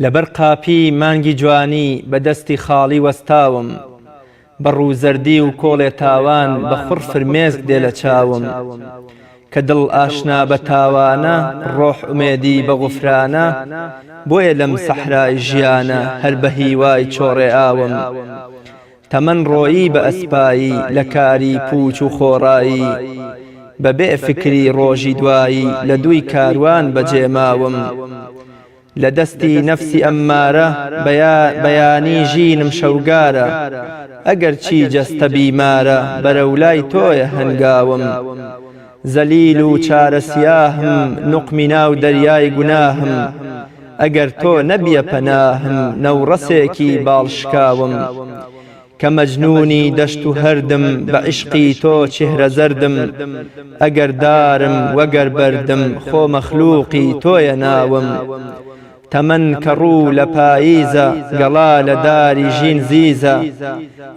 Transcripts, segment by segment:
لەبەر قاپی مانگی جوانی بەدەستی خاڵی وەستاوم، بەڕوو زەردی و کۆڵێ تاوان بە خوڕ فرمێسک دێ لە چاوم. کە دڵ ئاشنا بە تاوانە، ڕۆح ئومێدی بە غوفرانە، بۆیە لەم سەحرای ژیانە هەر بە هیوای چۆڕێ ئاوم. تەمەن ڕۆیی بە ئەسپایی لە کاری پوچ و خۆڕایی، بەبێ فکری ڕۆژی دوایی لە دووی کاروان بەجێماوم. لە دەستی نەفسی ئەممارە بەیانی ژینم شەوگارە، ئەگەر چی جەستە بیمارە بەرەولای تۆیە هەنگاوم. زەلیل و چارە سیاهم نوقمی ناو دەریای گوناهم، ئەگەر تۆ نەبیە پەناهم نەوڕەسێکی باڵشکاوم. کە مەجنونی دەشت و هەردم بە عیشقی تۆ چهرە زەردم، ئەگەر دارم وەگەر بەردم خۆ مەخلووقی تۆیە ناوم. تەمەن کە ڕوو لە پاییزە گەڵا لە داری ژین زیزە،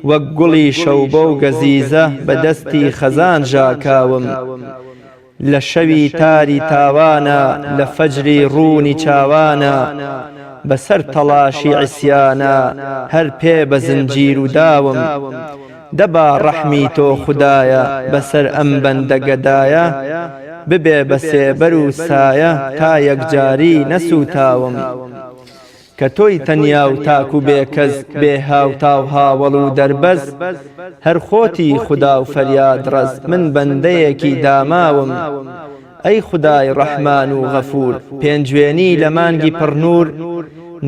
وەک گوڵی شەوبە و گەزیزە بەدەستی خەزان ژاکاوم. لە شەوی تاری تاوانە لە فەجری ڕوونی چاوانە، بەسەر تەڵاشی عیسیانە هەر پێ بە زنجیر و داوم. دەبا ڕەحمی تۆ خودایە بەسەر ئەم بەندە گەدایە، ببێ بە سێبەر و سایە تا یەکجاری نەسووتاوم. کە تۆی تەنیا و تاک و بێکەس بێ هاوتاو هاوڵ و دەربەز، هەر خۆتی خودا و فەریاد ڕەز من بەندەیەکی داماوم. ئەی خودای ڕەحمان و غەفور پێنجوێنی لە مانگی پڕنور،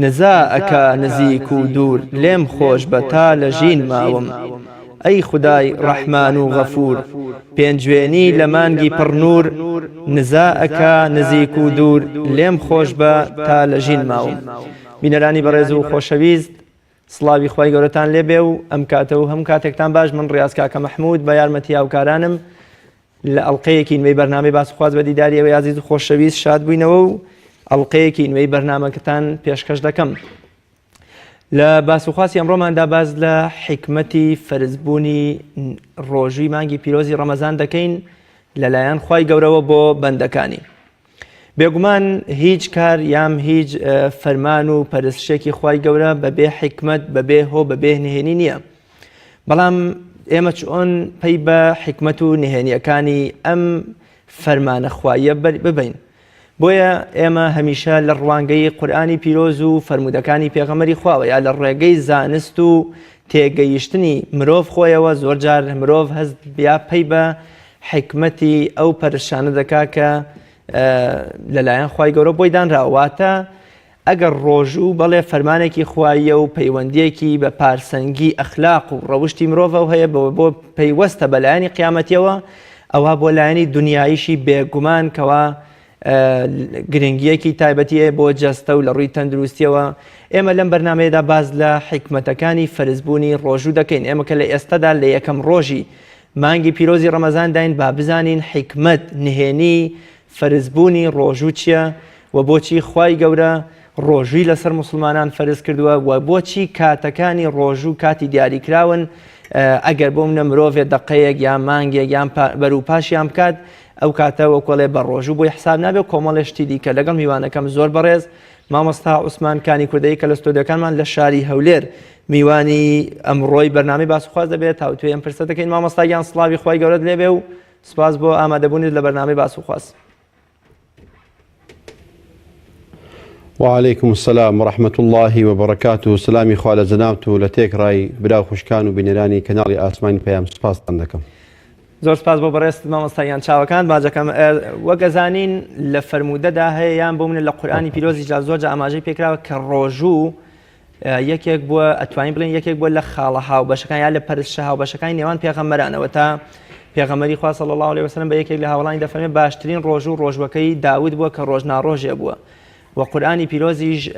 نزا ئەکا نزیک و دوور لێم خۆش بە تا لە ژین ماوم. ئەی خودای ڕەحمان و غەفور پێنجوێنی لە مانگی پڕنور، نزا ئەکا نزیک و دوور لێم خۆش بە تا لە ژین ماوم. بینەرانی بەڕێز و خۆشەویست، سڵاوی خوای گەورەتان لێبێ و ئەم کاتە و هەم کاتێکتان باش. من ڕیاز کاکە مەحموود بە یارمەتی هاوکارانم لە ئەڵقەیەکی نوێی بەرنامەی باسوخواز بە دیداری ئێوەی عەزیز و خۆشەویست شاد بووینەوە و ئەڵقەیەکی نوێی بەرنامەکەتان پێشکەش دەکەم. لە باسوخواسی ئەمڕۆماندا باز لە حیکمەتی فەرزبوونی ڕۆژووی مانگی پیرۆزی ڕەمەزان دەکەین لەلایەن خوای گەورەوە بۆ بەندەکانی. بێگومان هیچ کار یام هیچ فەرمان و پەرستشێکی خوای گەورە بەبێ حیکمەت بەبێ هۆ بەبێ نهێنی نییە. بەڵام ئێمە چۆن پەی بە حیکمەت و نهێنیەکانی ئەم فەرمانە خوایە ببین. بۆیە ئێمە هەمیشە لە ڕوانگەی قورئانی پیرۆز و فەرمودەکانی پێغەمبەری خواوە یا لە ڕێگەی زانست و تێگەیشتنی مرۆڤ خۆیەوە زۆر جار مرۆڤ هەست بیا پەی بە حیکمەتی ئەو پەرشانە دەکا کە لەلایەن خوای گەورە بۆی دانراواتە. ئەگەر ڕۆژوو بەڵێ فەرمانێکی خوایە و پەیوەندیەکی بە پارسەنگی ئەخلاق و ڕەوشتی مرۆڤە و هەیە بۆ پەیوەستە بەلایەنی قیامەتیەوە، ئەوە بۆ لایەنی دنیاییشی بێگومان کەوا گرنگیەکی تایبەتیە بۆ جەستە و لە ڕووی تەندروستیەوە. ئێمە لەم بەرنامەیەدا باز لە حیکمەتەکانی فەرزبوونی ڕۆژوو دەکەین. ئێمە کە لە ئێستادا لە یەکەم ڕۆژی مانگی پیرۆزی ڕەمەزان داین با بزانین حیکمەت نهێنی فەرزبوونی ڕۆژوو چییە و بۆچی خوای گەورە ڕۆژووی لەسەر مسلمانان فەرز کردووە و بۆچی کاتەکانی ڕۆژوو کاتی دیاریکراون. ئەگەر بۆ منە مرۆڤێ دەقەیەک یان مانگێک یان بەرەو پاشیان بکات، ئەو کاتە وەکۆڵێ بە ڕۆژوو بۆی حساب نابێت کۆمەڵێشتی دیکە. لەگەڵ میوانەکەم زۆر بەڕێز مامۆستا عوسمان کانی کوردەی کە لە ستۆدیۆکانمان لە شاری هەولێر میوانی ئەمڕۆی بەرنامەی باسوخواز دەبێت تا توێ ئەم پرسە دەکەین. مامۆستاگیان سڵاوی خوای گەورەت لێبێ و سپاس بۆ ئامادەبوونیت لە بەرنامەی باسوخواز. وعليكم السلام ورحمة الله وبركاته. سلامي خوالە جەنابت و لە تێکڕای براو خوشکان و بینەرانی کەناڵی ئاسمانی پەیام سپاستان دەکەم. زۆر سپاس بۆ بەڕێست مامۆستایان چاوەکان. باجەکەم وەک ئەزانین لە فەرمودەدا هەیە یان بۆ منە لە قورئانی پیرۆزی زۆر جا ئاماژەی پێکراوە کە ڕۆژوو یەکێک بووە ئەتوانین بڵێن یەکێک بووە لە خاڵە هاوبەشەکان یا لە پەرستشە هاوبەشەکانی نێوان پێغەمبەرانەوە تا پێغەمبەری خوا صلی الله علیه وسلم بە یەکێک لە هاوڵانی دەفەرمێت باشترین ڕۆژوو ڕۆژوەکەی داود بووە کە ڕۆژناڕۆژێ بووە و قورئانی پیرۆزیش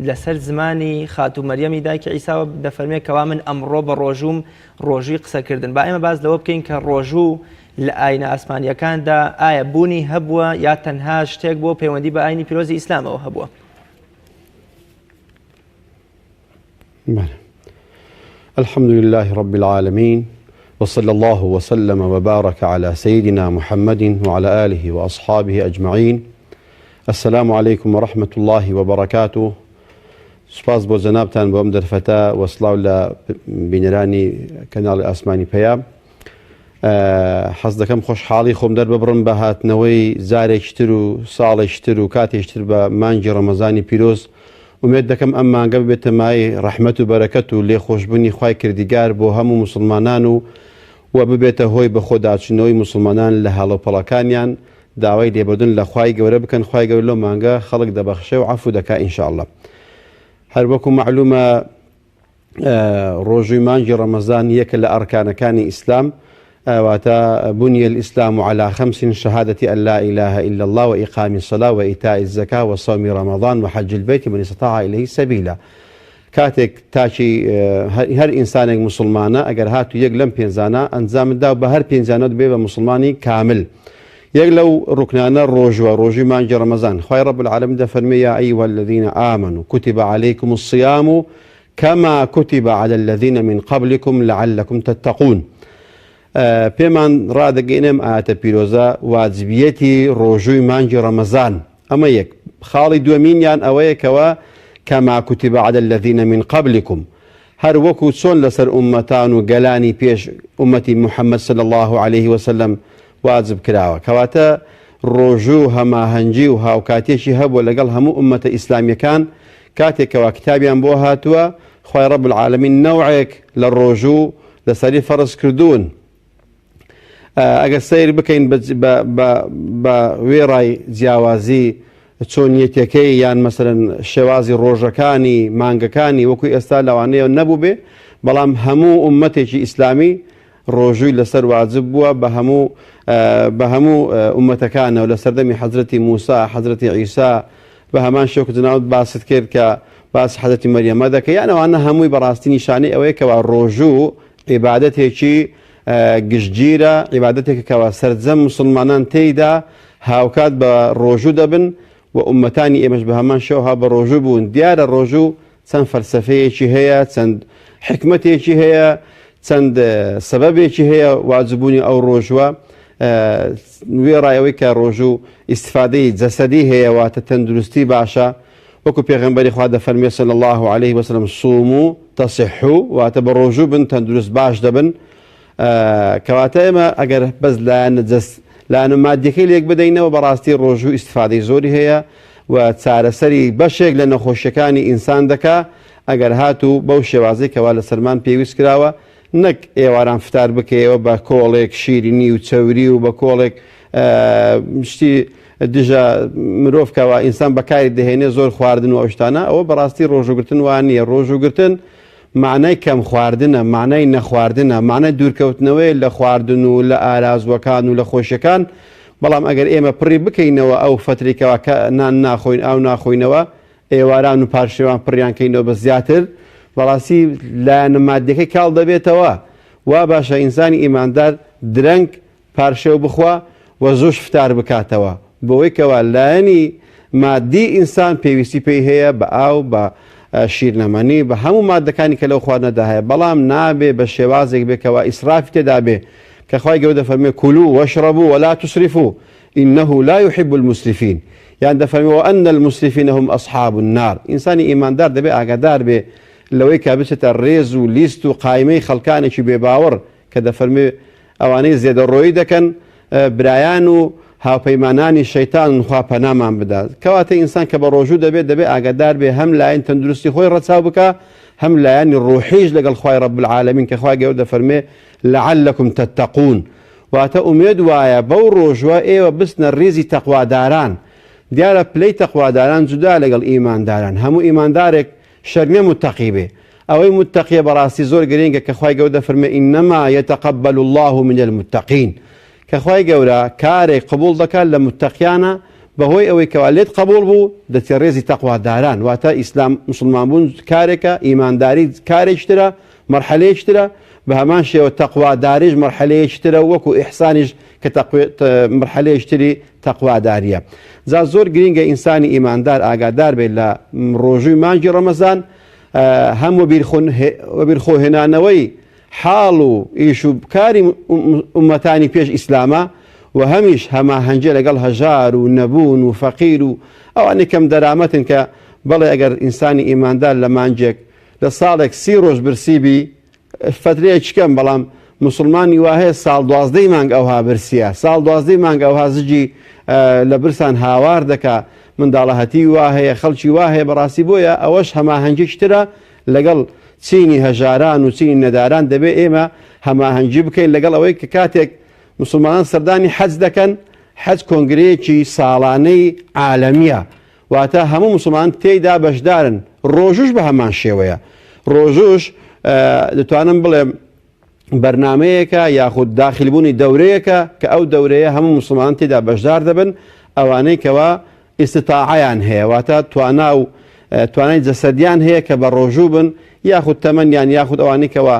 لەسەر زمانی خاتوو مەریەمی دایکی عیساوە دەفەرمێت کەوا من ئەمڕۆ بە ڕۆژووم ڕۆژووی قسەکردن. با ئێمە باز لەوە بکەین کە ڕۆژوو لە ئاینە ئاسمانیەکاندا ئایا بوونی هەبووە یا تەنها شتێک بۆ پەیوەندی بە ئاینی پیرۆزی ئیسلامەوە هەبووە؟ الحمد لله رب العالمين وصلى الله وسلم وبارك على سيدنا محمد وعلى آله وأصحابه أجمعين. السلام عليكم ورحمة الله وبركاته. سوپاس بۆ جەنابتان بۆ ئەم دەرفەتە وەسڵاو لە بینەرانی کەناڵی ئاسمانی پەیام. حەز دەکەم خۆشحاڵی خۆم دەرببڕم بە هاتنەوەی جارێکتر و ساڵێکتر و کاتێکتر بە مانگی ڕەمەزانی پیرۆز. ومێت دەکەم ئەم مانگە ببێتە مای ڕەحمەت و بەرەکەت و لێخۆشببوونی خوای کردیگار بۆ هەموو مسلمانان و ببێتە هۆی بە خۆداچنەوەی مسلمانان لە هەڵەپەڵەکانیان داوای لێبوردن لە خوای گەورە بکەن. خوای گەورە لەو مانگە خەڵک دەبەخشێ و عەفو دەکا ئینشاءالله. هەر وەکو معلومە ڕۆژووی مانگی ڕەمەزان یەکە لە ئەرکانەکانی ئیسلام، واتە بني الإسلام على 5: شهادة أن لا إله إلا الله وإقام الصلاة وإيتاء الزكاة وصوم رمضان وحج البيت من استطاع إليه سبيلا. کاتێک تاچی هەر ئینسانێک مسلمانە ئەگەر هاتو یەک لەم پێنجانە ئەنجامدا و بە هەر پێنجانە بێ بە مسلمانی کامل. یەک لەو ڕوکنانە ڕۆژوە ڕۆژی مانگی ڕەمەزان. خوای رب العالمین دەفەرمێ یا ئەیها الذین آمنوا كتب عليكم الصيام كما كتب على الذين من قبلكم لعلكم تتقون. پێمان ڕادەگەینێم ئاەتە پیرۆزە واجبیەتی ڕۆژووی مانگی ڕەمەزان. ئەمە یەک. خاڵی دووەمینیان ئەوەیەکەوە كما كتب على الذين من قبلكم، هەر وەکو چۆن لەسەر ئومەتان و گەلانی پێش ئومەتی محەممەد صلی الله عليه وسلم واجب کراوە. کەواتە ڕۆژوو هەماهەنگی و هاوکاتێکی هەبووە لەگەڵ هەموو ئومەتە ئیسلامیەکان کاتێکەوە کتابیان بۆ هاتووە. خوای رب العالمین نەوعێک لە ڕۆژوو لەسەری فەرز کردوون. ئەگەر سیر بکەین بە وێڕای جیاوازی چۆنیەتەکەی یان مەسەرەن شێوازی ڕۆژەکانی مانگەکانی وەکوی ئێستا لەوانەیە نەبوو بێ، بەڵام هەموو ئومەتێکی ئیسلامی ڕۆژووی لەسەر واجب بووە بە هەموو ئومەتەکانەوە لە سەردەمی حەزرەتی موسا، حەزرەتی عیسا، بە هەمان شێوە کە جناوت باست کرد کە باس حەزرەتی مەریەمە دەکە. یان ئەوانە هەمووی بەڕاستی نیشانەی ئەوەیە کەوا ڕۆژوو عیبادەتێکی گشتگیرە، عیبادەتێکەوە سەرجەم مسلمانان تێیدا هاوکات بە ڕۆژوو دەبن و ئومەتانی ئێمەش بە هەمان شێوها بە ڕۆژوو بوون. دیارە ڕۆژوو چەند فەلسەفەیەکی هەیە، چەند حکمەتێکی هەیە، چەند سەبەبێکی هەیە واجببوونی ئەو ڕۆژوە. وێڕایەوەی کە ڕۆژوو ئیستیفادەی جەسەدی هەیە، واتە تەندروستی باشە، وەکو پێغەمبەری خوا دەفەرمێ صلی الله عليه وسلم صوموا تصحوا، واتە بە ڕۆژوو بن تەندروست باش دەبن. کەواتە ئێمە ئەگەر بەس لایەنە مادیەکەی لێک بدەینەوە بەڕاستی ڕۆژوو ئیستیفادەی زۆری هەیە و چارەسەری بەشێک لە نەخۆشیەکانی ئینسان دەکا ئەگەر هاتوو بەو شێوازەی کەوا لە سەرمان پێویست کراوە، نەک ئێواران فتار بکەیەوە بە کۆڵێک شیرینی و چەوری و بە کۆڵێک شتی دژە مرۆڤکەوە ئینسان بەکاری دەهێنێ زۆر خواردن و ئەوشتانە. ئەوە بەڕاستی ڕۆژوگرتن وان نییە. ڕۆژوگرتن معنای کەم خواردنە، معنای نەخواردنە، معنای دوورکەوتنەوەی لە خواردن و لە ئارازوەکان و لە خۆشیەکان. بەڵام ئەگەر ئێمە پڕی بکەینەوە ئەو فترێکەوە کە نان ناخۆین ئاو ناخۆینەوە، ئێواران و پارشێوان پڕیانکەینەوە بە زیاتر، بەڕاستی لایەنە مادیەکەی کاڵ دەبێتەوە. وا باشە ئینسانی ئیماندار درەنگ پارشێو بخوا و زۆش فتار بکاتەوە، بۆەوەی کەوا لایەنی مادی ئینسان پێویستی پێی هەیە بە ئاو، بە شیرنەمەنی، بە هەموو مادەکانی کە لەو خواردنەدا هەیە، بەڵام نابێ بە شێوازێک بێکەوە ئیسرافی تێدا بێ کە خوای گەورە دەفەرمێ کولوا واشربوا ولا تسرفوا إنه لا يحب المسرفين. یان دەفەرمێ وأن المسرفين هم أصحاب النار. ئینسانی ئیماندار دەبێ ئاگادار بێ لەوەی کە بچێتە ڕێز و لیست و قایمەی خەڵکانێکی بێباوەڕ کە دەفەرمێ ئەوانەی زێدەڕۆیی دەکەن برایان و هاوپەیمانانی شەیتان خوا پەنامان بدات. کەواتە ئینسان کە بە ڕۆژوو دەبێ ئاگادار بێ هەم لایەن تەندروستی خۆی ڕەچاو بکە، هەم لایەنی ڕوحیش لەگەڵ خوای رب العالمین کە خوای گەورە دەفەرمێ لعلكم تتقون. واتە ئومێد وایە بەو ڕۆژوە ئێوە بستنە ڕێزی تەقواداران. دیارە پلەی تەقواداران جودا لەگەڵ ئیمانداران. هەموو ئیماندارێک شەرمێ متەقی بێ. ئەوەی متەقیە بەڕاستی زۆر گرنگە کە خوای گەورە دەفەرمێ ئینەما یەتەقەبەل الله من المتەقین، کە خوای گەورە کارێک قبول دەکات لە متەقیانە بەهۆی ئەوەی کەوا لێت قبول بوو دەچێ ڕێزی تەقواداران. واتە ئیسلام مسلمان بوون کارێکە، ئیمانداری کارێکترە، مەرحەلەیەکترە، بە هەمان شێوە تەقواداریش مەرحەلەیەکترە، وەکو ئیحسانیش کە مەرحەلەیەکتری تەقواداریە. جا زۆر گرنگە ئینسانی ئیماندار ئاگادار بێت لە ڕۆژووی مانگی ڕەمەزان هەم وەبیرخۆهێنانەوەی حاڵ و ئیش و کاری ئومەتانی پێش ئیسلامە و هەمیش هەماهەنگێ لەگەڵ هەژار و نەبوون و فەقیر و ئەوانەی کەم دەرامەتن کە بەڵێ ئەگەر ئینسانی ئیماندار لە مانجێک لە ساڵێک 30 ڕۆژ برسیبی فترەیەکی کەم، بەڵام مسلمانی وهەیە ساڵ 12 مانگ ئەوها برسیە، ساڵ 12 مانگ ئەوها زجی لە برسان هاوار دەکا، منداڵەهەتی وهەیە، خەڵکی وهەیە. بەڕاستی بۆیە ئەوەش هەماهەنگیشترە لەگەڵ چینی هەژاران و چینی نەداران. دەبێت ئێمە هەماهەنگی بکەین لەگەڵ ئەوەی کە کاتێک مسلمانان سەردانی حەج دەکەن، حەج کۆنگرەیەکی ساڵانەی عالەمیە، واتە هەموو مسلمان تێیدا بەشدارن. ڕۆژوش بە هەمان شێوەیە. ڕۆژوش دەتوانم بڵێم بەرنمەیەکە یاخود داخلبوونی دەورەیەکە کە ئەو دەورەیە هەموو مسلمان تێدا بەشدار دەبن، ئەوانەی کەوا ئیستتاعیان هەیە، واتە توانای جەسەدیان هەیە کە بە ڕۆژوو بن، یاخود تەمەنیان یاخود ئەوانەی کەوا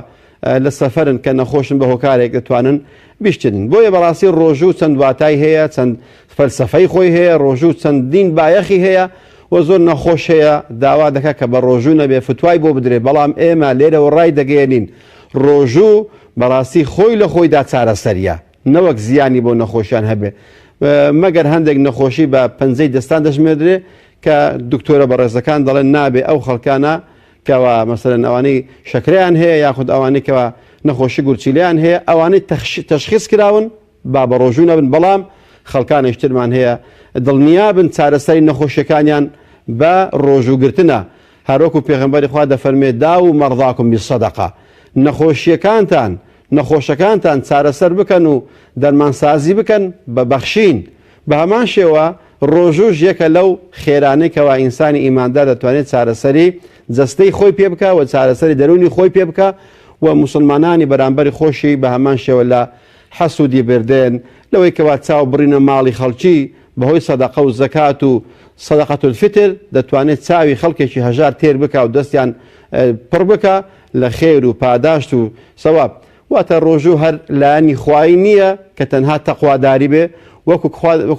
لە سەفەرن کە نەخۆشن بە هۆکارێک دەتوانن بیشتن. بۆیە بەڕاستی ڕۆژوو چەند واتای هەیە، چەند فەلسەفەی خۆی هەیە، ڕۆژوو چەندین بایەخی هەیە و زۆر نەخۆش هەیە. داوا دەکات کە بە ڕۆژوو نەبێ فتوای بۆ بدرێ، بەڵام ئێمە لێرەوە ڕای دەگەێنین ڕۆژوو بەڕاستی خۆی لە خۆیدا چارەسەریە، نەوەک زیانی بۆ نەخۆشیان هەبێ، مەگەر هەندێک نەخۆشی بە پەنجەی دەستان دەژمێدرێ کە دکتۆرە بەڕێزەکان دەڵێن نابێ ئەو خەڵکانە کەوا مەسەلەن ئەوانەی شەکرەیان هەیە یاخود ئەوانەی کەوا نەخۆشی گورچیلیان هەیە، ئەوانەی تەشخیص کراون با بە ڕۆژوو نەبن، بەڵام خەڵکانێک ترمان هەیە دڵنیا بن چارەسەری نەخۆشیەکانیان بە ڕۆژووگرتنە. هەروەکو پێغەمبەری خوا دەفەرمێ داو مەڕضاکم بیسەدەقە، نەخۆشەکانتان چارەسەر بکەن و دەرمانسازی بکەن بە بەخشین. بە هەمان شێوە ڕۆژوش یەکە لەو خێرانەی کەوا ئینسانی ئیماندار دەتوانێت چارەسەری جەستەی خۆی پێ بکە و چارەسەری دەرونی خۆی پێ بکە و مسلمانانی بەرامبەری خۆشی بە هەمان شێوە لە حەسوودی بردێن لەوەی کەوا چاو بڕینە ماڵی خەڵکی بەهۆی سەدەقە و زەکات و سەدەقەت الفیتر دەتوانێت چاوی خەڵکێکی هەژار تێر بکە و دەستیان پڕ بکە لە خێر و پاداشت و سەواب. واتە ڕۆژوو هەر لایەنی خوای نییە کە تەنها تەقواداری بێ، وەکو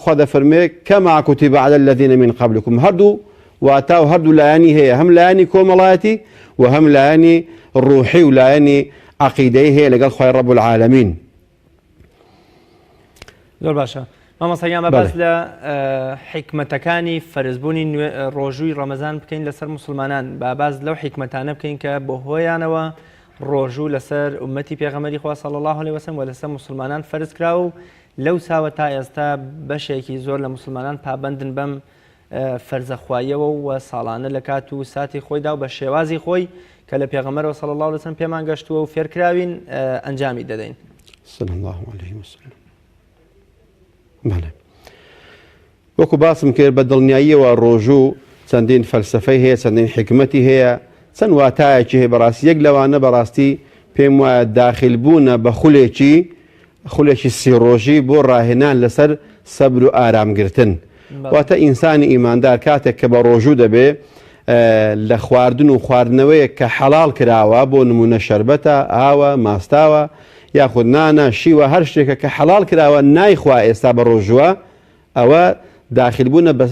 خوا دەفەرمێ کەما کوتیبە عەلە الەذینە من قەبلکم، هەردوو واتا و هەردوو لایەنی هەیە، هەم لایەنی کۆمەڵایەتی و هەم لایەنی ڕوحی و لایەنی عەقیدەی هەیە لەگەڵ خوای ڕەب العالەمین. زۆر باشە. مامۆستایان بەباس لە حیکمەتەکانی فەرزبوونی ڕۆژووی ڕەمەزان بکەین لەسەر مسلمانان، باباز لەو حیکمەتانە بکەین کە بۆ هۆیانەوە ڕۆژوو لەسەر ئومەتی پێغەمبەری خوا صلی الله علیه وسلم و لەسەر مسلمانان فەرز کرا و لەو ساوە تا ئێستا بەشێکی زۆر لە مسلمانان پابەندن بەم فەرزەخواییەوە و ساڵانە لە کات و ساتی خۆیدا و بە شێوازی خۆی کە لە پێغەمبەرەوە صلی الله علیه وسلم پێمان گەشتووە و فێرکراوین ئەنجامی دەدەین. صلی الله علیه وسلم. بەڵێ وەکو باسم کرد بە دڵنیاییەوە ڕۆژوو چەندین فەلسەفەی هەیە، چەندین حکمەتی هەیە، چەند واتایەکی هەیە. بەڕاستی یەک لەوانە بەڕاستی پێم وایە داخلبوونە بە خولێکی سیڕۆژی بۆ ڕاهێنان لەسەر سەبر و ئارامگرتن. واتە ئینسانی ئیماندار کاتێک کە بە ڕۆژوو دەبێ لە خواردن و خواردنەوەیە کە حەڵال کراوە، بۆ نمونە شەربەتە، ئاوە، ماستاوە یاخود نانە، شیوە، هەر شتێکە کە حەڵال کراوە نایخوا ئێستا بە ڕۆژووە، ئەوە داخلبوونە بە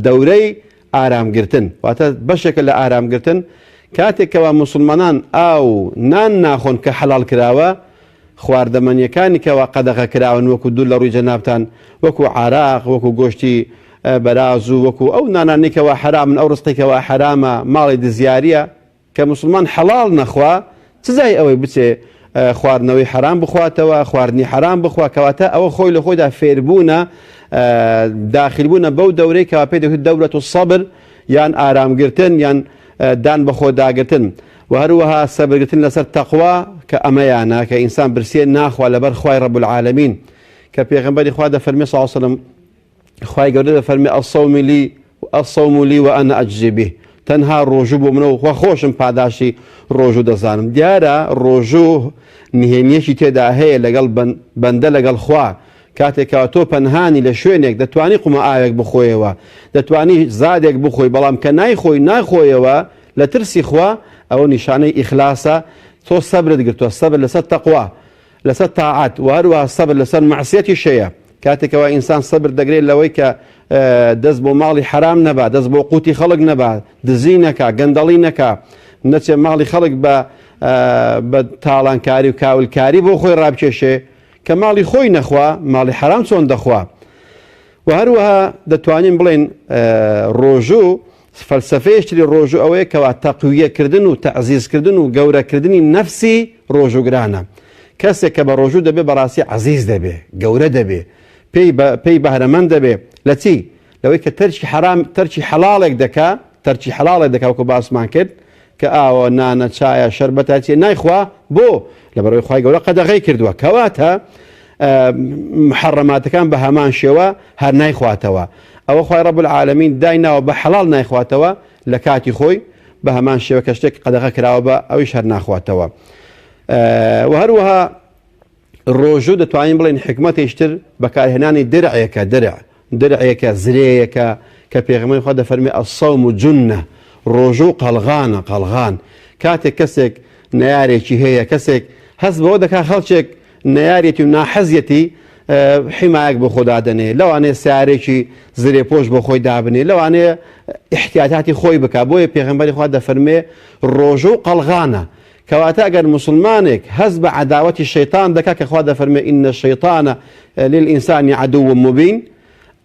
دەورەی ئارامگرتن. واتە بەشێکە لە ئارامگرتن کاتێکەوە مسلمانان ئاو نان ناخۆن کە حەڵال کراوە، خواردەمەنیەکانی کەوا قەدەغە کراون وەکو دوور لە ڕووی جەنابتان، وەکو عراق، وەکو گۆشتی بەراز و وەکو ئەو نانانێکەوە حرامن، ئەو ڕستێکەوە حرامە، ماڵی دزیاریە کە مسلمان حەڵال نەخوا، چزای ئەوەی بچێ خواردنەوەی حرام بخواتەوە، خواردنی حرام بخوا، کەواتە ئەوە خۆی لە خۆیدا فێربوونە داخلبوونە بەو دەورەی کەوا پێی دەوتێت دەورەت السەبر، یان ئارامگرتن یان دان بەخۆ داگرتن، و هەروەها سەبرگرتن لەسەر تەقوا کە ئەمەیانە کە ئینسان برسێ ناخوا لەبەر خوای ڕەب العالەمین کە پێغەمبەری خوا دەفەرمێ صلی الله علیه وسلم، خوای گەورە دەفەرمێ الصوم لی وأنا أجزي به، تەنها ڕۆژوو بۆ منەوە خوا خۆشم پاداشی ڕۆژوو دەزانم. دیارە ڕۆژوو نهێنیەکی تێدا هەیە لەگەڵ بەندە لەگەڵ خوا، کاتێکەوە تۆ پەنهانی لە شوێنێک دەتوانی قومە ئاوێک بخۆیەوە، دەتوانی زادێک بخۆی، بەڵام کە نایخۆیەوە لە ترسی خوا، ئەوە نیشانەی ئیخلاسە، تۆ سەبرت گرتووە، سەبر لەسەر تەقوا، لەسەر تاعات، و هەروەها سەبر لەسەر مەعسیەتی شەیە. کاتێکەوە ئینسان سەبر دەگرێت لەوەی کە دەست بۆ ماڵی حرام نەبا، دەست بۆ قوتی خەڵک نەبا، دزی نەکا، گەندەڵی نەکا، نەچێت ماڵی خەڵک بە تاڵانکاری و کاولکاری بۆ خۆی ڕابکێشێ کە ماڵی خۆی نەخوا، ماڵی حرام چۆن دەخوا. و هەروەها دەتوانین بڵێن ڕۆژوو فەلسەفەیەشتری ڕۆژوو ئەوەیە کەوا تەقویەکردن و تەعزیزکردن و گەورەکردنی نەفسی ڕۆژوگرانە. کەسێک کە بە ڕۆژوو دەبێ بەڕاستی عەزیز دەبێ، گەورە دەبێ، پێی بەهرەمەند دەبێ. لە چی؟ لەوەی کە تەرکی حەڵاڵێک دەکا وەکو باسمان کرد کە ئاوە نانە چایە شەربەتە چێ نایخوا بۆ لەبەرەوەی خوای گەورە قەدەغەی کردووە، کەواتە محەڕەماتەکان بە هەمان شێوە هەر نایخواتەوە. ئەوە خوای ڕەب العالەمین دایناوە بە حەڵاڵ نایخواتەوە لە کاتی خۆی بە هەمان شێوە کە شتێک قەدەغە کراوە بە ئەویش هەر ناخواتەوە. و هەروەها ڕۆژوو دەتوانین بڵێن حکمەتێشتر بەکارهێنانی درعێکە زرێیەکە کە پێغەمبەری خوا دەفەرمێ ئەسەوم جونە، ڕۆژوو قەڵغان. کاتێک کەسێک نەیارێکی هەیە، کەسێک هەست بەوە دەکا خەڵکێک نەیارێتی و ناحەزیەتی حیمایەک بۆ خۆ دادەنێ، لەوانەیە سیارێکی زرێ پۆش بۆ خۆی دابنێ، لەوانەیە احتیاطاتی خۆی بکا. بۆیە پێغەمبەری خوا دەفەرمێ ڕۆژوو قەڵغانە. کەواتە ئەگەر مسلمانێک هەست بە عەداوەتی شەیطان دەکا کە خوا دەفەرمێ ئینە الشەیطانە للئینسانی عەدوٌ مبین،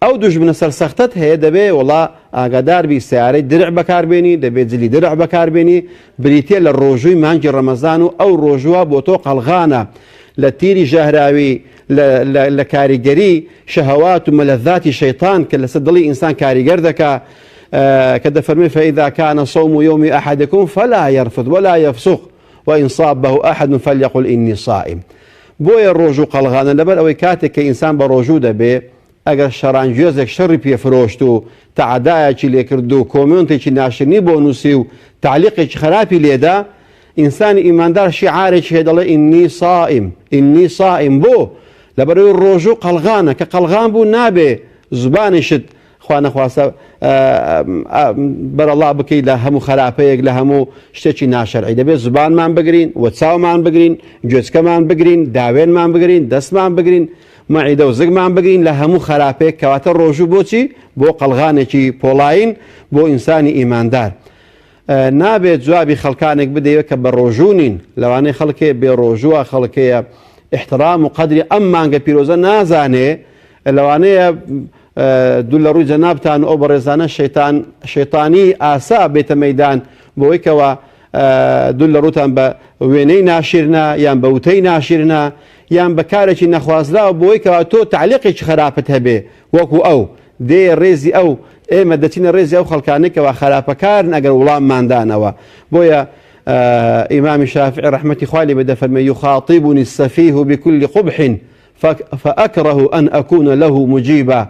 ئەو دوژمنە سەرسەختت هەیە دەبێ وڵا ئاگاداربی سیارەی درع بەکاربێنی، دەبێت جلی درع بەکاربێنی، بریتێ لە ڕۆژووی مانگی ڕەمەزان و ئەو ڕۆژووە بۆ تۆ قەڵغانە لە تیری ژەهراوی لە کاریگەری شەهەوات و مەلەذاتی شەیطان کە لەسەر دڵی ئینسان کاریگەر دەکا کە دەفەرمێ فەئیذا کانە صەوم یوم ئەحەدکم فەلا یەرفث ولا یەفسوق وئین صابه ئەحەد فەلیەقل ئینی صائم. بۆیە ڕۆژوو قەڵغانە لەبەر ئەوەی کاتێک کە ئینسان بە ڕۆژوو دەبێ ئەگەر شەڕانگوێزێک شەڕی پێفرۆشت و تەعەدایەکی لێکرد و کۆمنتێکی ناشرنی بۆ نووسی و تعلیقێکی خراپی لێدا، ئینسانی ئیماندار شیعارێکی هەیە دەڵێ ئینی صائم بۆ لەبەرەوەی ڕۆژوو قەڵغانە کە قەڵغان بوو نابێ زوبانیشت خوا نەخواستە بەرەڵا بکەیت لە هەموو خراپەیەک لە هەموو شتێکی ناشەرعی. دەبێت زوبانمان بگرین، وەچاومان بگرین، گوێچکەمان بگرین، داوێنمان بگرین، دەستمان بگرین، مەعیدە و زگمان بگرین لە هەموو خراپەیەک. کەواتە ڕۆژوو بۆچی؟ بۆ قەڵغانێکی پۆڵاین بۆ ئینسانی ئیماندار. نابێت جوابی خەڵکانێک بدەیە کە بە ڕۆژوو نین، لەوانەیە خەڵکێ بێ ڕۆژووە، خەڵکەیە احترام و قەدری ئەم مانگە پیرۆزە نازانێ، لەوانەیە دوو لە ڕووی جەنابتان ئەو بەڕێزانە شەیطانی ئاسا بێتە مەیدان بۆی کەوە دوو لە ڕووتان بە وێنەی ناشرنا یان بە وتەی ناشرنا یان بە کارێکی نەخوازراوە بۆی کەوا تۆ تعلیقێکی خراپت هەبێ وەکو ئەو دێ ڕێزی ئەو ئێمە دەچینە ڕێزی ئەو خەڵکانێکەوە خراپەکارن ئەگەر وڵامماندانەوە. بۆیە ئیمامی شافعی ڕەحمەتی خوای لێ بێ دەفەرمێ یخاطبنی السەفیه بكل قبح فأكره أن أكون له مجيبا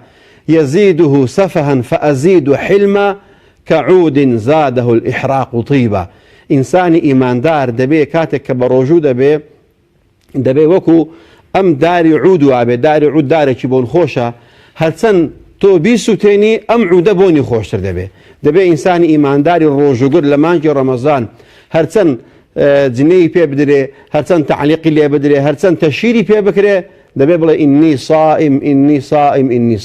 يزيده سفها فأزيد حلما كعود زاده الإحراق طيبا. ئینسانی ئیماندار دەبێ کاتێک کە بە ڕۆژوو دەبێ وەکو ئەم داری عود وابێ، داری عود دارێکی بۆن خۆشە، هەرچەند تۆ بیسووتێنی ئەم عودە بۆنی خۆشتر دەبێ ئینسانی ئیمانداری ڕۆژوگرت لە مانگی ڕەمەزان هەرچەند جنەی پێ بدرێ، هەرچەند تەعلیقی لێ بدرێ، هەرچەند تەشیری پێ بکرێ، دەبێ بڵێ ئینی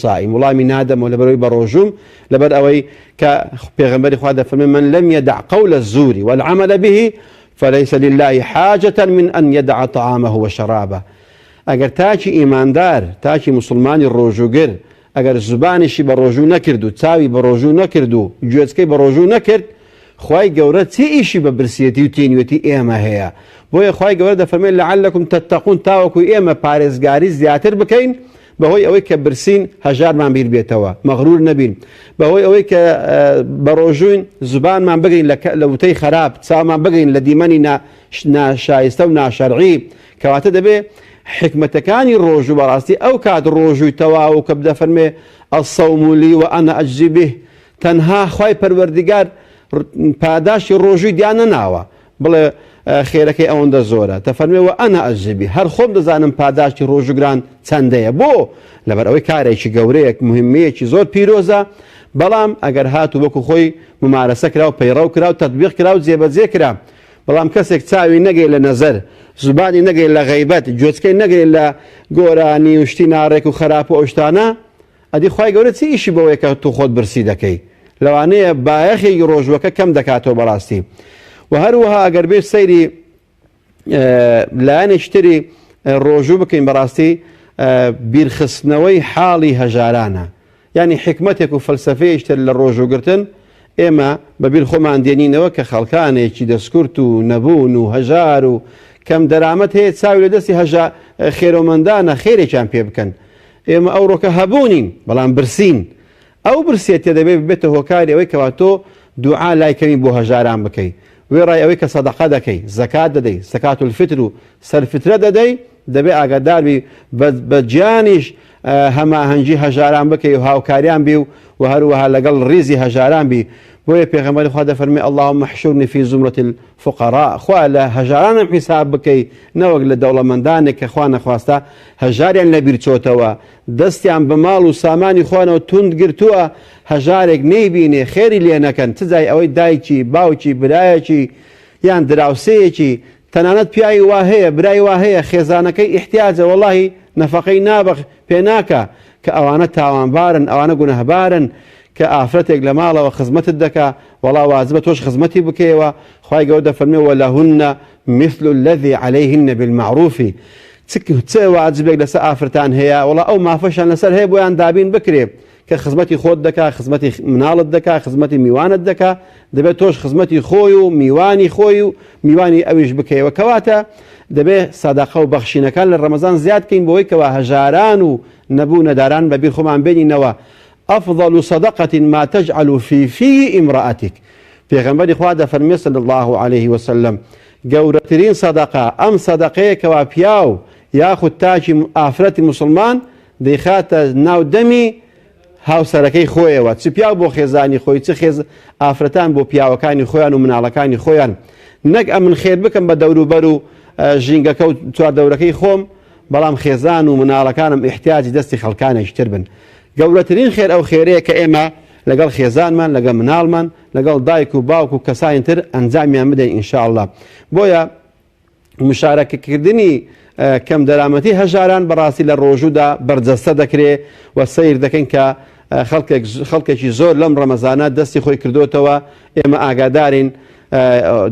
صائم وڵامی نادەمەوە لەبەرەوەی بە ڕۆژوم، لەبەر ئەوەی کە پێغەمبەری خوا دەفەرمێ من لم يدع قول الزور والعمل به فليس لله حاجة من أن يدع طعامه وشرابه. ئەگەر تاکی ئیماندار، تاکی مسلمانی ڕۆژوگر ئەگەر زبانیشی بە ڕۆژوو نەکرد و چاوی بە ڕۆژوو نەکرد و گوێچکەی بە ڕۆژوو نەکرد، خوای گەورە چی ئیشی بە برسیەتی و تینوێتی ئێمە هەیە. بۆیە خوای گەورە دەفەرمێت لەعەلەکم تەتەقون، تاوەکو ئێمە پارێزگاری زیاتر بکەین بەهۆی ئەوەی کە برسین هەژارمان بیر بێتەوە، مەغرور نەبین، بەهۆی ئەوەی کە بە ڕۆژوین زبانمان بگرین لە وتەی خراپ، چاومان بگرین لە دیمەنی ناشایستە و ناشەرعی. کەواتە دەبێ حکمەتەکانی ڕۆژوو بەڕاستی ئەو کات ڕۆژووی تەواو کە بدەفەرمێ الصەوم لی وأنا ئەجزی به، تەنها خوای پەروەردیگار پاداشی ڕۆژووی دیان نەناوە بڵێ خێرەکەی ئەوەندە زۆرە، دەفەرمێ وأنا ئەجزی به، هەر خۆم دەزانم پاداشی ڕۆژوگران چەندەیە. بۆ لەبەر ئەوەی کارێکی گەورەیەک مهمەیەکی زۆر پیرۆزە، بەڵام ئەگەر هات و وەکو خۆی ممارەسە کرا و پەیڕەو کرا و تەطبیق کرا و جێبەجێ کرا، بەڵام کەسێک چاوی نەگەی لە نەزەر، زبانی نەگەی لە غەیبەت، گوێچکەی نەگەی لە گۆرانی و شتی ناڕێک و خراپ و ئەوشتانە، ئەدی خوای گەورە چی ئیشی بەوەیە کە تۆ خۆت برسی دەکەی، لەوانەیە بایەخێکی ڕۆژوەکە کەم دەکاتەوە بەڕاستی. و هەروەها ئەگەر بێت سەیری لایەنێکی تری ڕۆژوو بکەین بەڕاستی بیرخستنەوەی حاڵی هەژارانە، یعنی حکمەتێک و فەلسەفەیەکی تر لە ڕۆژووگرتن ئێمە بەبییر خۆمان دێنینەوە کە خەڵکانێکی دەستکورت و نەبوون و هەژار و کەم دەرامەت هەیە چاوی لە دەستی خێرۆمەندانە خێرێکیان پێ بکەن. ئێمە ئەو ڕۆکە هەبوونین بەڵام برسین. ئەو برسێتە دەبێت بێتە هۆکاری ئەوەی کەوا تۆ دوعا لایکەوی بۆ هەژاران بکەی. وێ ڕای ئەوەی کە سەدەقە دەکەی، زەکات دەدەی، زەکات الفیتر و سەرفترە دەدەی، دەبێت ئاگاداربی بە گیانیش هەماهەنگی هەژاران بکەی و هاوکاریان بی و هەروەها لەگەڵ ڕیزی هەژاران بی. بۆیە پێغەمبەری خوا دەفەرمێ اللهم احشرني في زمرة الفقراء، خوا لە هەژارانم حیساب بکەی نەوەک لە دەوڵەمەندانێک کە خوا نەخواستە هەژاریان لەبیر چۆتەوە، دەستیان بە ماڵ و سامانی خوانەوە توند گرتووە، هەژارێک نەیبینێ خێری لێ نەکەن، تجای ئەوەی دایکی باوکی برایەکی یان دراوسەیەکی تەنانەت پیاوی وا هەیە برای وا هەیە خێزانەکەی احتیاجە وەڵاهی نەفەقەی نابەخ پێ ناکە کە ئەوانە تاوانبارن، ئەوانە گونەهبارن کە ئافرەتێک لە ماڵەوە خزمەتت دەکا وەڵا واجبە تۆش خزمەتی بکەیەوە. خوای گەورە دەفەرمێ وەلەهن مثل الذي عليهن بالمعروف، چ واجبێک لەسەر ئافرەتان هەیە وەڵا ئەو مافەشان لەسەر هەیە بۆیان دابین بکرێ کە خزمەتی خۆت دەکا، خزمەتی مناڵت دەکا، خزمەتی میوانت دەکا، دەبێت تۆش خزمەتی خۆی و میوانی خۆی و میوانی ئەویش بکەیەوە. کەواتە دەبێت ساداقە و بەخشینەکان لە ڕەمەزان زیاد بکەین بۆی کەوا هەژاران و نەبوو نەداران بەبیر خۆمان بێنینەوە. أفضل صدقة ما تجعل في امرأتك، پێغەمبەری خوا دەفەرمێ صلی الله عليه وسلم گەورەترین سەدەقە ئەم سەدەقەیە کەوا پیاو یاخود تاکی ئافرەتی مسلمان دەیخاتە ناو دەمی هاوسەرەکەی خۆیەوە، چ پیاو بۆ خێزانی خۆی، چ ئافرەتان بۆ پیاوەکانی خۆیان و مناڵەکانی خۆیان. نەک ئەمن خێر بکەم بە دەوروبەر و ژینگەکە و چواردەورەکەی خۆم بەڵام خێزان و مناڵەکانم احتیاجی دەستی خەڵکانێکتر بن. گەورەترین خێر ئەو خێرەیە کە ئێمە لەگەڵ خێزانمان، لەگەڵ مناڵمان، لەگەڵ دایک و باوک و کەسانی تر ئەنجامیان بدەین ئینشاءالله. بۆیە مشارەکەکردنی کەم دەرامەتی هەژاران بەڕاستی لە ڕۆژوودا بەرجەستە دەکرێت و سەیر دەکەین کە خەڵکێکی زۆر لەم ڕەمەزانە دەستی خۆی کردوتەوە. ئێمە ئاگادارین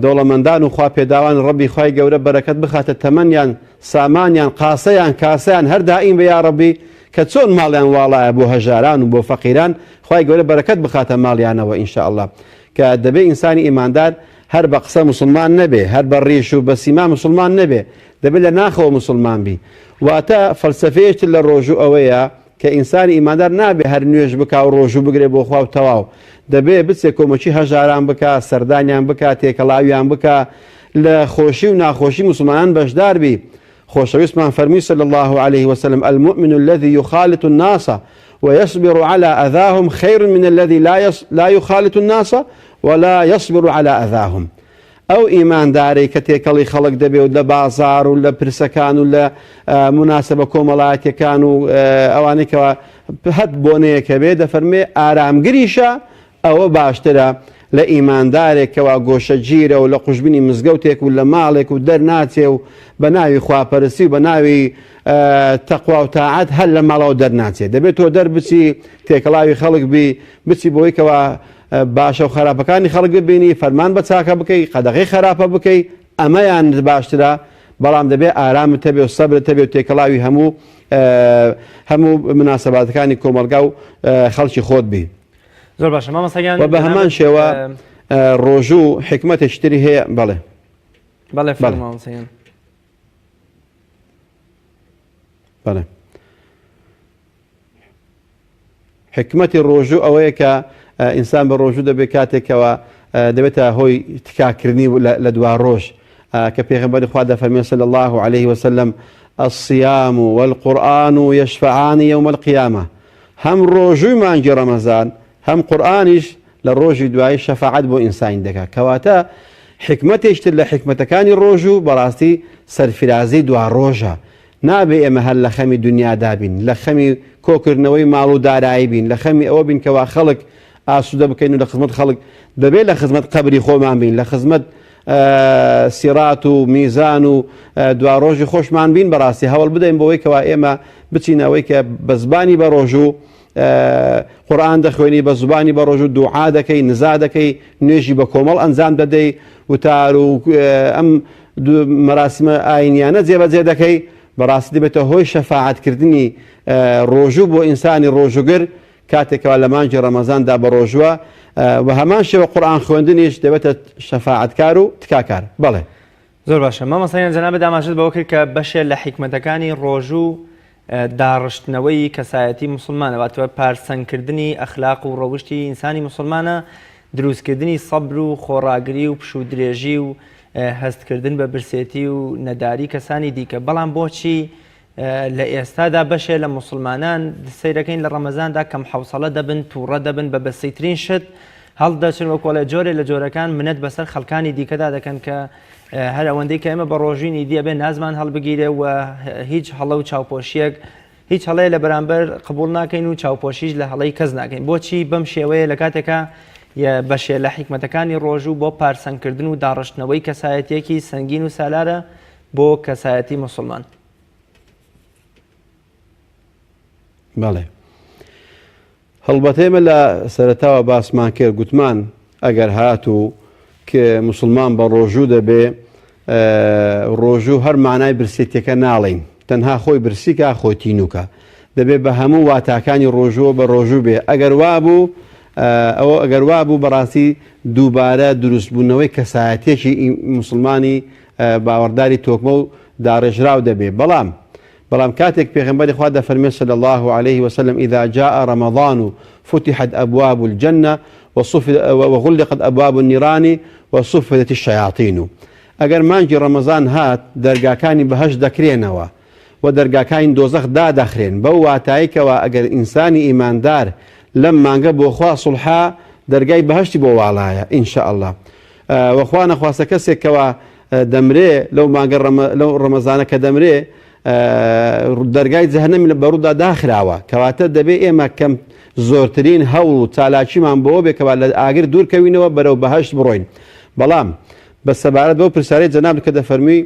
دەوڵەمەندان و خوا پێداوان ڕەبی خوای گەورە بەرەکەت بخاتە تەمەنیان، سامانیان، قاسەیان، کاسەیان هەر دائیم بە یا ڕەبی کە چۆن ماڵیان واڵایە بۆ هەژاران و بۆ فەقیران خوای گەورە بەرەکەت بخاتە ماڵیانەوە ئینشاءالله. کە دەبێت ئینسانی ئیماندار هەر بە قسە مسلمان نەبێ، هەر بە ڕیش و بە سیما مسلمان نەبێ، دەبێت لە ناخەوە مسلمان بی. واتە فەلسەفەیەکی لە ڕۆژوو ئەوەیە کە ئینسانی ئیماندار نابێ هەر نوێژ بکا و ڕۆژوو بگرێ بۆ خوا و تەواو، دەبێت بچێ کۆمەچی هەژاران بکە، سەردانیان بکە، تێکەڵاویان بکە، لە خۆشی و ناخۆشی مسلمانان بەشدار بی. خۆشەویستمان فەرمی صلی الله عليه وسلم المؤمن الذي يخالط الناس ويصبر على أذاهم خير من الذي لا يخالط الناس ولا يصبر على أذاهم. ئەو ئیماندارەی کە تێکەڵی خەڵک دەبێت لە بازار و لە پرسەکان و لە مناسبە کۆمەڵایەتیەکان و ئەوانێکەوە هەت بۆنەیەکە بێ دەفەرمێ ئارامگریشە ئەوە باشترە لە ئیماندارێکەوە گۆشەگیرە و لە قوشببینی مزگەوتێک و لە ماڵێک و دەرناچێ و بە ناوی خواپەرستی و بە ناوی تەقوا و تاعەت هەر لە ماڵەوە دەرناچێت. دەبێت تۆ دەربچی تێکەڵاوی خەڵک بی، بچی بۆیکەوە باشە و خراپەکانی خەڵک ببینی، فەرمان بە چاکە بکەی، قەدەغەی خراپە بکەی، ئەمەیان باشترە. بەڵام دەبێت ئارامت هەبێ و سەبرت هەبێ و تێکەڵاوی هەموو مناسەباتەکانی کۆمەلگا و خەڵکی خۆت بی. زۆر باشە مامەسەگیان و بە هەمان شێوە ڕۆژوو حکمەتێکتری هەیە. بەڵێ بەڵێ فەرمامەسەگیان. بەڵێ حکمەتی ڕۆژوو ئەوەیە کە ئینسان بە ڕۆژوو دەبێت کاتێکەوە دەبێتە هۆی تکاکردنی لە دوا ڕۆژ کە پێغەمبەری خوا دەفەرمێ صلی الله عليه وسلم الصيام والقرآن يشفعان يوم القيامة. هەم ڕۆژووی مانگی ڕەمەزان هەم قورئانیش لە ڕۆژی دوایی شەفاعەت بۆ ئینسانی دەکات. کەواتە حکمەتێکتر لە حکمەتەکانی ڕۆژوو بەڕاستی سەرفرازی دوا ڕۆژە. نابێ ئێمە هەر لە خەمی دنیادا بین، لە خەمی کۆکردنەوەی ماڵ و دارایی بین، لە خەمی ئەوە بین کەوا خەڵک ئاسوودە بکەین و لە خزمەت خەڵک. دەبێت لە خزمەت قەبری خۆمان بین، لە خزمەت سیرات و میزان و دوا ڕۆژی خۆشمان بین. بەڕاستی هەوڵ بدەین بۆەوەی کەوا ئێمە بچینەوەی کە بە زبانی بە ڕۆژوو قورئان دەخوێنی، بە زبانی بە ڕۆژوو دوعا دەکەی، نزا دەکەی، نوێژی بە کۆمەڵ ئەنجام دەدەی، وتار و ئەم مەراسمە ئاینیانە جێبەجێ دەکەی. بەڕاستی دەبێتە هۆی شەفاعەتکردنی ڕۆژوو بۆ ئینسانی ڕۆژوگەر کاتێکەوە لە مانگی ڕەمەزاندا بە ڕۆژوە بە هەمان شێوە قورئان خوێندنیش دەبێتە شەفاعەتکار و تکاکار. بەڵێ زۆر باشە. مامۆستایان جەنابە داماشت بەوە کرد کە بەشێ لە حیکمەتەکانی ڕۆژوو داڕشتنەوەی کەسایەتی موسڵمانەوە پارسەنکردنی ئەخلاق و ڕەوشتی ئینسانی موسڵمانە، دروستکردنی سەبر و خۆڕاگری و پشو درێژی و هەستکردن بە برسێتی و نەداری کەسانی دیکە. بەڵام بۆچی لە ئێستادا بەشێ لە موسڵمانان سەیرەکەین لە ڕەمەزاندا کەم حوسەڵە دەبن، تووڕە دەبن بە بەسەیترین شت هەڵدەچن وە کۆلە جۆرێ لە جۆرەکان منەت بەسەر خەڵکانی دیکەدا دەکەن کە هەر ئەوەندەی کە ئێمە بە ڕۆژینی دیە بێ نازمان هەڵبگیرێ و هیچ هەڵە و چاوپۆشیەک هیچ هەڵەیە لە بەرامبەر قبول ناکەین و چاوپۆشیش لە هەڵەی کەس ناکەین. بۆچی بەم شێوەیە لە کاتێکە بەشێ لە حیکمەتەکانی ڕۆژوو بۆ پارسەنکردن و داڕشتنەوەی کەسایەتیەکی سەنگین و سالارە بۆ کەسایەتی موسڵمان؟ بەڵێ هەڵبەتێمە لە سەرەتاوە باسمان کرد، گوتمان ئەگەر هاتوو کە موسڵمان بە ڕۆژوو دەبێ، ڕۆژوو هەر مانای برسێتەکە ناڵین، تەنها خۆی برسیکە خۆی تینوکە، دەبێت بە هەموو واتاکانی ڕۆژووە بە ڕۆژوو بێ. ئەگەر وا بوو بەڕاستی دووبارە دروستبوونەوەی کەسایەتێکی موسڵمانی باوەڕداری تۆکمە و داڕێژراو دەبێ. بەڵام کاتێک پێغەمبەری خوا دەفەرمێ صلی الله عليه وسلم إذا جاء رمضان فتحت أبواب الجنة وغلقت أبواب النيران وصفدت الشياطين. ئەگەر مانگی ڕەمەزان هات دەرگاکانی بەهەشت دەکرێنەوە و دەرگاکانی دۆزەخ دادەخرێن، بەو واتایکەوە ئەگەر ئینسانی ئیماندار لەم مانگە بۆ خوا سوڵحا دەرگای بەهەشتی بۆ واڵایە ئینشاء الله. وەخوا نەخواستە کەسێکەوە دەمرێ لەو مانگە لەو ڕەمەزانە کە دەمرێ دەرگای جەهەنەم لە بەڕوودا داخراوە، کەواتە دەبێ ئێمە کەم زۆرترین هەوڵ و چالاکیمان بۆ بێکەوە لە ئاگر دوورکەوینەوە بەرەو بەهەشت بڕۆین. بەڵام بە سەبارەت بەو پرسیارەی جەناب کە دەفەرمی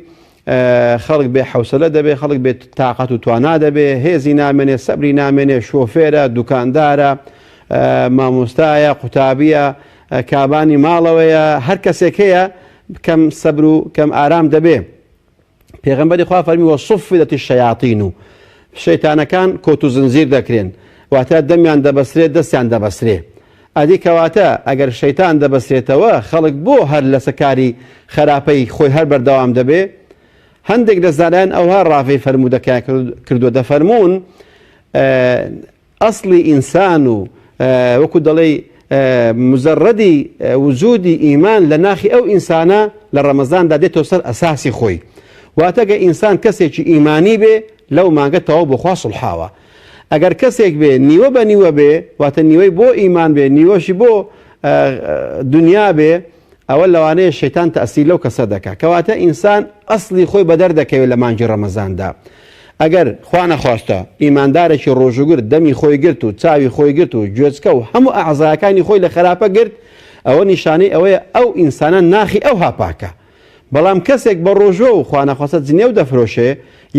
خەڵک بێ حوسەلە دەبێ، خەڵک بێ تاقەت و توانا دەبێ، هێزی نامێنێ، سەبری نامێنێ، شۆفێرە، دوکاندارە، مامۆستایە، قوتابیە، کابانی ماڵەوەیە، هەر کەسێک هەیە کەم سەبر و کەم ئارام دەبێ. پێغەمبەری خوا فەرمی وەصفدت الشەیاطین و شەیتانەکان کۆت و زنجیر دەکرێن، واتە دەمیان دەبەسرێ دەستیان دەبەسرێ. ئەدی کەواتە ئەگەر شەیتان دەبەسرێتەوە خەڵک بۆ هەر لە سەکاری خراپەی خۆی هەر بەردەوام دەبێ. هەندێک لە زانایان ئەوها ڕافەی فەرموودەکەیان کردووە، دەفەرموون ئەسڵی ئینسان و وەکو دەڵێ مزەڕەدی وجودی ئیمان لە ناخی ئەو ئینسانە لە ڕەمەزاندا دێتەوە سەر ئەساسی خۆی. واتەگە ئینسان کەسێکی ئیمانی بێ لەو مانگە تەواو بۆ خوا سوڵحاوە. ئەگەر کەسێک بێ نیوە بە نیوە بێ، واتە نیوەی بۆ ئیمان بێ نیوەشی بۆ دنیا بێ، ئەوە لەوانەیە شەیتان تەئسیر لەو کەسە دەکات، کەواتە ئینسان ئەسڵی خۆی بەدەر دەکەوێت لە مانگی ڕەمەزاندا. ئەگەر خوا نەخواستە ئیماندارێکی ڕۆژوگرت دەمی خۆی گرت و چاوی خۆی گرت و گوێچکە و هەموو ئەعزایەکانی خۆی لە خراپە گرت، ئەوە نیشانەی ئەوەیە ئەو ئینسانە ناخی ئەو هاپاکە. بەڵام کەسێک بە ڕۆژۆ و خوا نەخواستە جنێو دەفرۆشێ،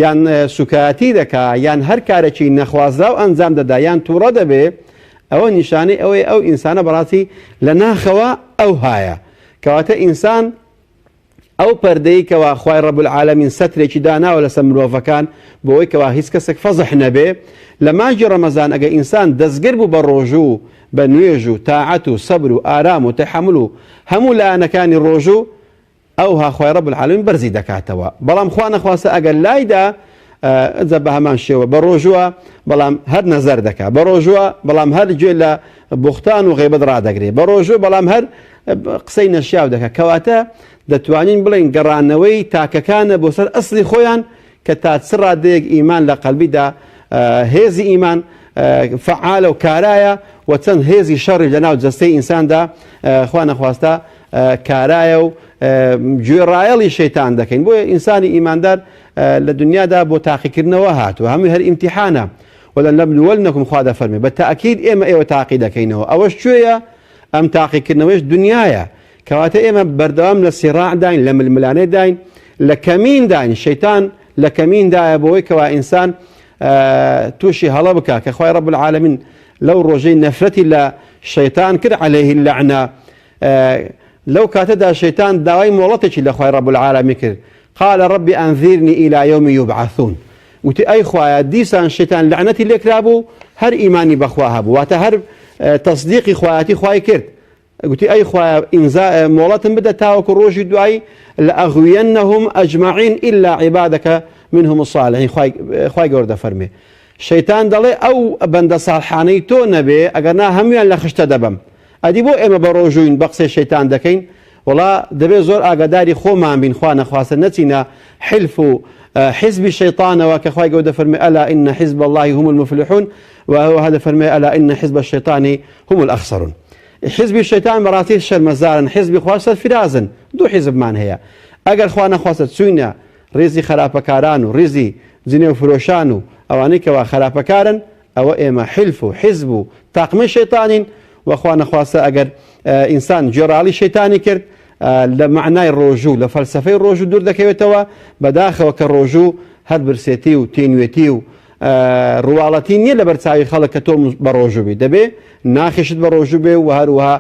یان سوکایەتی دەکا، یان هەر کارێکی نەخوازرا و ئەنجام دەدا، یان تووڕە دەبێ، ئەوە نیشانەی ئەوەیە ئەو ئینسانە بەڕاستی لە ناخەوە ئەو هایە. کەواتە ئینسان ئەو پەردەی کەوا خوای ڕەب العالەمین سەترێکی داناوە لەسەر مرۆڤەکان بۆەوەی کەوا هیچ کەسێک فەزح نەبێ، لە مانگی ڕەمەزان ئەگە ئینسان دەستگیر بوو بە ڕۆژوو بە نوێژ و تاعەت و سەبر و ئارام و تەحەمل و هەموو لایەنەکانی ڕۆژوو، ئەو هاخوای ڕەب العالەمین بەرزی دەکاتەوە. بەڵام خوا نەخواستە ئەگەر لایدا ئەجا بە هەمان شێوە بە ڕۆژووە بەڵام هەر نەزەر دەکات، بە ڕۆژووە بەڵام هەر گوێ لە بوختان و غیبەت ڕادەگرێت، بە ڕۆژوو بەڵام هەر قسەی نەشیاو دەکات. کەواتە دەتوانین بڵین گەڕانەوەی تاکەکانە بۆ سەر ئەسڵی خۆیان کە تا چ ڕادەیەک ئیمان لە قەلبیدا هێزی ئیمان فعالە و کارایە و چەند هێزی شەڕی لەناو جەستەی ئینساندا خوا نەخواستە کارایە و گوێڕایەڵی شەیتان دەکەین. بۆیە ئینسانی ئیماندار لە دنیادا بۆ تاقیکردنەوە هاتووە، هەمووی هەر ئیمتیحانە. وەلەنەبلوەنەکم خوا دەفەرمێ بە تەئەکید ئێمە ئێوە تاقی دەکەینەوە. ئەوەش کوێیە؟ ئەم تاقیکردنەوەش دنیایە، کەواتە ئێمە بەردەوام لە سیڕاع داین، لە ململانێ داین، لە کەمین داین. شەیتان لە کەمیندایە بۆەوەی کەوا ئینسان تووشی هەڵە بکە، کە خوای ڕەب العالەمین لەو ڕۆژەی نەفرەتی لە شەیتان کرد عەلەیه اللەعنە، لەو کاتەدا شەیتان داوای مۆڵەتێکی لە خوای ڕەب العالەمین کرد، قال رب أنذرني إلى يوم يبعثون. وتی ئەی خوایە دیسان شەیتان لەعنەتی لێکرا بوو، هەر ئیمانی بەخوا هەبوو، واتە هەر تەصدیقی خوایەتی خوای کرد، قوتي أي خواه إنزاء مولاتن بدأ تاوك الروج دوائي لأغوينهم أجمعين إلا عبادك منهم الصالحين. خواهي قورده فرمي شيطان دلي أو بند صالحاني تو نبي أقرنا هميان لخشت دبم أدي بو إما بروجوين بقصي الشيطان دكين والله دبي زور أقداري خو ما بين خوانا خواصا نتينا حلف حزب الشيطان وكخواهي قورده فرمي ألا إن حزب الله هم المفلحون وهو هذا فرمي ألا إن حزب الشيطان هم الأخسرون. حزب الشيطان مراتي شرمزارن حزب خواصة فرازن دو حزب مان هي أقر خوانا خواصة سوينا ريزي خرابكاران وريزي زينيو فروشانو أواني كوا خرابكارن أو إما حلفو حزبو طاقم شيطان وأخوانا خواصة أقر إنسان جرالي شيطاني كرد لمعنى الرجو لفلسفة الرجو دور دكيوتوا بداخل وكالرجو هر برسيتيو تينويتيو روالتي نیە لە بەرچاوی خەڵک کە تۆ بەڕۆژوو بی دەبێ ناخیشت بەڕۆژوو بێ و هەروەها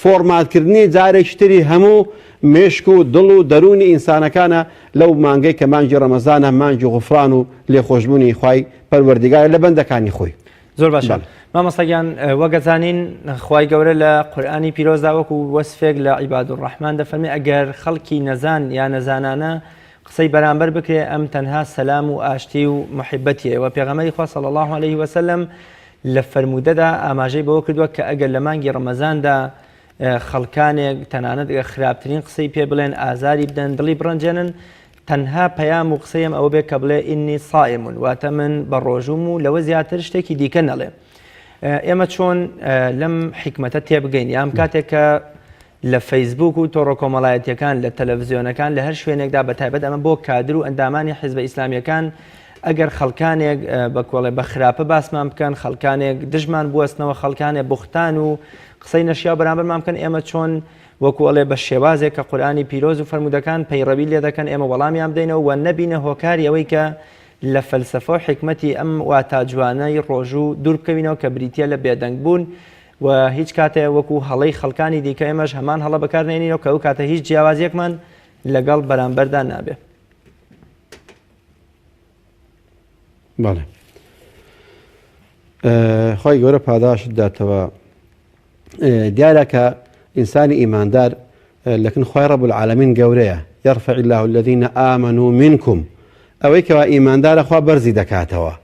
فۆرماتکردنی جارێکی تری هەموو مێشک و دڵ و دەرونی ئینسانەکانە لەو مانگەی کە مانگی ڕەمەزانە مانگی غوفران و لێخۆشبوونی خوای پەروەردیگارە لە بەندەکانی خۆی. زۆر باشە مامۆستاگیان وەگەزانین خوای گەورە لە قورئانی پیرۆزدا وەکو وەسفێک لە عیباد الرەحمان دەفەرمێ ئەگەر خەڵکی نەزان یا نەزانانە قسەی بەرامبەر بکرێ ئەم تەنها سەلام و ئاشتی و محبەتیە و پێغەمبەری خوا صلی الله عليه وسلم لە فەرمودەدا ئاماژەی بەوە کردووە کە ئەگەر لە مانگی ڕەمەزاندا خەڵکانێک تەنانەت خراپترین قسەی پێ بڵێن ئازاری بدەن دڵی بڕەنجێنن تەنها پەیام و قسەیم ئەوە بێ کە بڵێ ئینی صائمون واتە من بە ڕۆژوم و لەوە زیاتر شتێکی دیکە نەڵێ. ئێمە چۆن لەم حکمەتە تێبگەین یام کاتێک کە لە فەیسبوک و تۆڕە کۆمەڵایەتیەکان لە تەلەڤیزیۆنەکان لە هەر شوێنێکدا بەتایبەت ئەمە بۆ کادر و ئەندامانی حیزبە ئیسلامیەکان ئەگەر خەڵکانێک بەکۆڵێ بە خراپە باسمان بکەن خەڵکانێک دژمان بوەستنەوە خەڵکانێک بوختان و قسەی نەشیا بەرامبەرمان بکەن ئێمە چۆن وەکوڵێ بە شێوازێک کە قورئانی پیرۆز و فەرمودەکان پەیڕەوی لێ دەکەن ئێمە وەڵامیان بدەینەوە و نەبینە هۆکاری ئەوەی کە لە فەلسەفە و حکمەتی ئەم واتە جوانەی ڕۆژوو دوور بکەوینەوە کە بریتیە لە بێدەنگ بوون و هیچ کاتێ وەکو هەڵەی خەڵکانی دیکە ئێمەش هەمان هەڵە بەکارنێنینەوە کە ئەو کاتە هیچ جیاوازیەکمان لەگەڵ بەرامبەردا نابێ. بەڵێ خۆی گەورە پاداشت داتەوە دیارە کە ئینسانی ئیماندار لەکن خوای ڕەب العالەمین گەورەیە یەرفع الله الذین آمنوا منکم ئەوەی کەوا ئیماندارە خوا بەرزی دەکاتەوە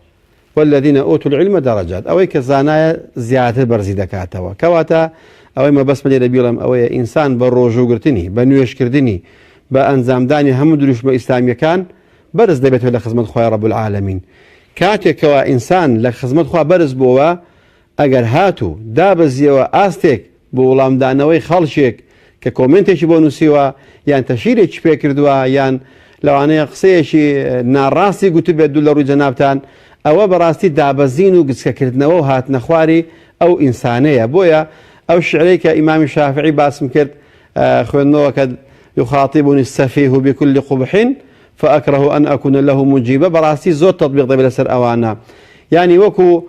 والذين أوتوا العلم درجات أوي كزانايا زيادة برزي دكاتوا كواتا أوي ما بس ملي ربيلم أوي إنسان بروجو قرتني بنويش كردني بأنزام داني هم دروش بإسلامي كان برز دبيته لخدمة خويا رب العالمين كاتي كوا إنسان لخدمة خويا برز بوا أجر هاتو دابزيوا أستيك بولام دانوي خالشيك ككومنتش بونوسيوا يعني تشيرش بيكردوا يعني لو أنا قصيشي ناراسي قلت بدو روي جنابتان ئەوە بەڕاستی دابەزین و گچکەکردنەوە و هاتنە خواری ئەو ئینسانەیە بۆیە ئەو شعرەی کە ئیمامی شافعی باسم کرد خوێندنەوە کە يخاطبني السفيه بكل قبح فأكره أن أكون له مجيبا بەڕاستی زۆر تطبیق دەبێت لەسەر ئەوانە يعني وەکو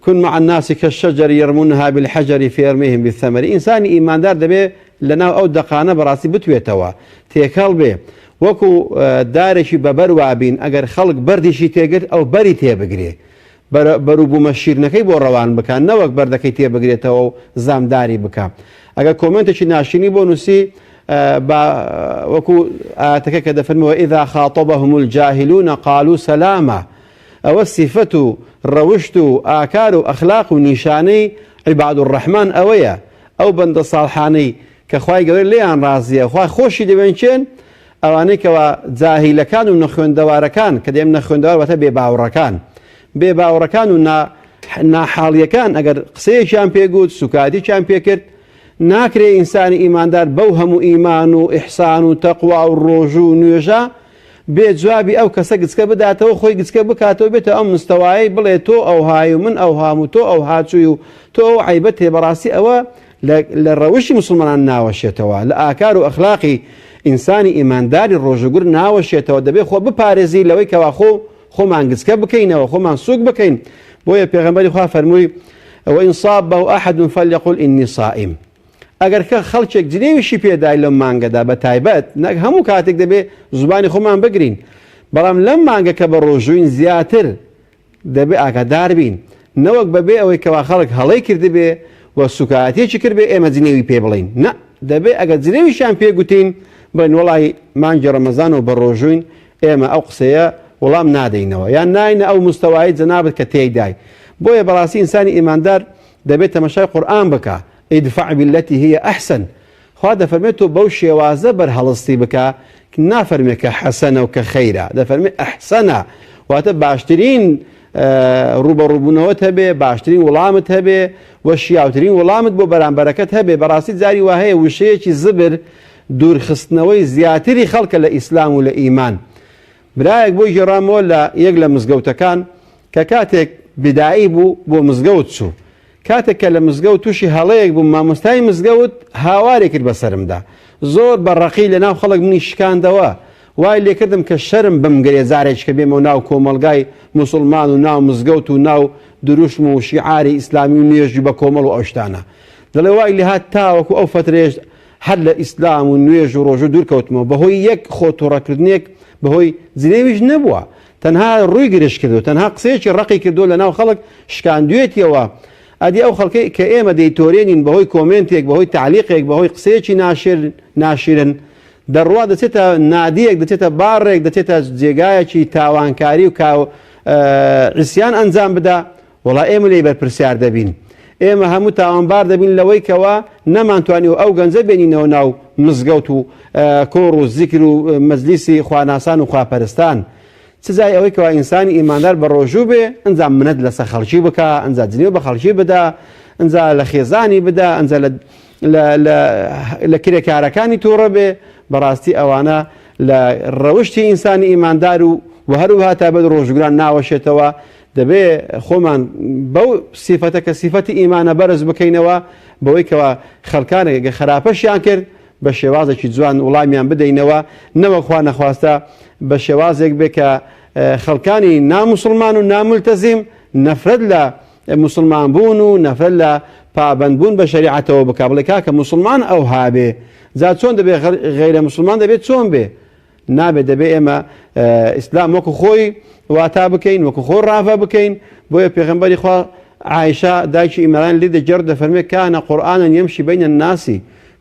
كن مع الناس كالشجر يرمونها بالحجر في يرميهم بالثمر إنساني إيماندار دەبێ لەناو ئەو دەقانە بەڕاستی بتوێتەوە تێکەڵ بێ وەکو دارێکی بەبەر وابین ئەگەر خەڵک بەردێکی تێگرت ئەو بەری تێبگرێ بەروبوومە شیرنەکەی بۆ ڕەوان بکەن نەوەک بەردەکەی تێبگرێتەوە و زامداری بکە ئەگەر کۆمنتێکی ناشرینی بۆ نووسی وەکو ئاەتەکە کە دەفەرمەوە ئیذا خاطبهم الجاهلون قالوا سلاما ئەوە سیفەت و ڕەوشت و ئاکار و ئەخلاق و نیشانەی عیباد الرەحمان ئەوەیە ئەو بەندە ساڵحانەی کە خوای گەورە لێیان ڕازیە خوای خۆشی دەبێنچێن ئەوانەی کەوا جاهیلەکان و نەخوێندەوارەکان کە دێم نەخوێندەوار واتە بێباوڕەکان و ناحاڵیەکان ئەگەر قسەیەکیان پێگوت سوکاتییان پێکرد ناکرێ ئینسانی ئیماندار بەو هەموو ئیمان و ئیحسان و تەقوا و ڕۆژ و نوێژە بێ جوابی ئەو کەسە گچکە بداتەوە خۆی گچکە بکاتەوە بێتە ئەم مستەوایی بڵێ تۆ ئەو های و من ئەو هام و تۆ ئەو هاچووی و تۆ ئەو عیبەتێ بەڕاستی ئەوە لە ڕەوشی مسلمانان ناوەشێتەوە لە ئاکار و ئەخلاقی ئینسانی ئیمانداری ڕۆژەگور ناوەشێتەوە دەبێت خۆ بپارێزی لەوەی کەوا خۆمان گچکە بکەینەوە خۆمان سووک بکەین بۆیە پێغەمبەری خوا فەرمووی وإن صابه أحد فليقل إني صائم ئەگەر کە خەڵکێک جلێویشی پێدای لەم مانگەدا بە تایبەت هەموو کاتێک دەبێت زوبانی خۆمان بگرین بەڵام لەم مانگە کە بە ڕۆژووین زیاتر دەبێت ئاگادار بین نەوەک بەبێ ئەوەی کەوا خەڵک هەڵەی کردبێ و سوکاتێکی کرد بێ ئێمە جنێوی پێ بڵین نە دەبێ ئەگەر جنێویشیان پێ گوتین بڵێن وەڵی مانگی ڕەمەزان و بە ڕۆژوین ئێمە ئەو قسەیە وەڵام نادەینەوە یان ناینە ئەو مستەوایی جەنابەت کە تێیدای بۆیە بەڕاستی ئینسانی ئیماندار دەبێت تەماشای قورئان بکە ئیدفع بالتي هي أحسن خوا دەفەرمێت تۆ بەو شێوازە بەرهەڵستی بکە نافەرمێ کە حەسەنە و کە خەیرە دەفەرمێ ئەحسەنە واتە باشترین ڕوبەڕووبوونەوەت هەبێ باشترین وەڵامت هەبێ وە شیاوترین وەڵامت بۆ بەرامبەرەکەت هەبێ بەڕاستی جاری وا هەیە وشەیەکی زبر دوورخستنەوەی زیاتری خەڵکە لە ئیسلام و لە ئیمان برایەک بۆی ژێڕامەوە لە یەک لە مزگەوتەکان کە کاتێک بدائی بوو بۆ مزگەوت چوو کاتێک کە لە مزگەوت تووشی هەڵەیەک بوو مامۆستای مزگەوت هاوارێک کرد بەسرمدا زۆر بەڕەقی لە ناو خەڵک منی شکاندەوە وای لێکردم کە شەرم بمگرێ زارێک کە بێمە و ناو کۆمەلگای موسڵمان و ناو مزگەوت و ناو دروشم و شیعاری ئیسلامی و نوێژی بە کۆمەڵ و ئەوشتانە دەڵێ وای لێهات تاوەکو ئەو فترێژ هەر لە ئیسلام و نوێژ و ڕۆژ و دوورکەوتمەوە بەهۆی یەک خۆتوڕەکردنێک بەهۆی جنێویش نەبووە تەنها ڕووی گرش کردو تەنها قسەیەکی ڕقی کردو لە ناو خەڵک شکاندوێتیەوە ئەدی ئەو خەڵکی کە ئێمە دەیتۆرێنین بەهۆی کۆمنتێک بەهۆی تعلیقێک بەهۆی قسەیەکی ناشرن دەڕوا دەچێتە نادیەک دەچێتە باڕێک دەچێتە جێگایەکی تاوانکاری و عیسیان ئەنجام بدا وڵا ئێمە لێ بەرپرسیار دەبین ئێمە هەموو تاوانبار دەبین لەوەی کەوە نەمانتوانی و ئەو گەنجە بێنینەوە ناو مزگەوت و کۆڕ و زیکر و مەجلیسی خواناسان و خواپەرستان سزای ئەوەی کەوا ئینسانی ئیماندار بە ڕۆژوو بێ ئەنجام منەت لەسەر خەڵکی بکە ئەنجا جنێو بە خەڵکی بدا ئەنجا لە خێزانی بدا ئەنجا لە کرێکارەکانی تووڕە بێ بەڕاستی ئەوانە لە ڕەوشتی ئینسانی ئیماندار و هەروها تابەت ڕۆژگران ناوەشێتەوە دەبێ خۆمان بەو سیفەتە کە سیفەتی ئیمانە بەرز بکەینەوە بەوەی کەوە خەڵکانێک خراپەشیان کرد بە شێوازێکی جوان وڵامیان بدەینەوە نەوەخوا نەخواستە بە شێوازێک بێ کە خەڵکانی ناموسڵمان و ناملتەزیم نەفرەت لە مسلمان بوون و نەفرەت لە پابەندبوون بە شەریعەتەوە بکە بڵێ کاکە مسلمان ئەو هابێ جا چۆن دەبێ غەیرە مسلمان دەبێت چۆن بێ نابێت دەبێ ئێمە ئیسلام وەکو خۆی واتا بکەین وەکو خۆ ڕافە بکەین بۆیە پێغەمبەری خوا عایشە دایکی ئیمران لی دەجێڕ دەفەرمێ کانە قورئانن یەمشی بەینە الناسی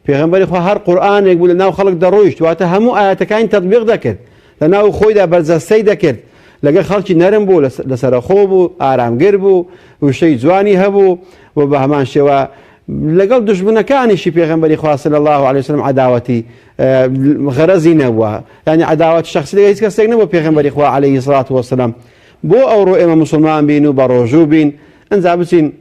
پێغەمبەری خوا هەر قورئانێک بوو لە ناو خەڵک دەڕۆیشت واتە هەموو ئاەتەکانی تەطبیق دەکرد لە ناو خۆیدا بەرجەستەی دەکرد لەگەڵ خەڵکی نەرم بوو لەسەرخۆ بوو ئارامگر بوو وشەی جوانی هەبوو و بە هەمان شێوە لەگەڵ دژمنەکانیشی پێغەمبەری خوا صلی الله علیه وسلم عداوەتی غەرەزی نەبووە یعنی عداوەت شخصی لەگەڵ هیچ کەسێک نەبوو پێغەمبەری خوا علیه الصلاة والسلام بۆ ئەوڕۆ ئێمە مسلمان بین و بە ڕۆژوو بین ئەنجا بچین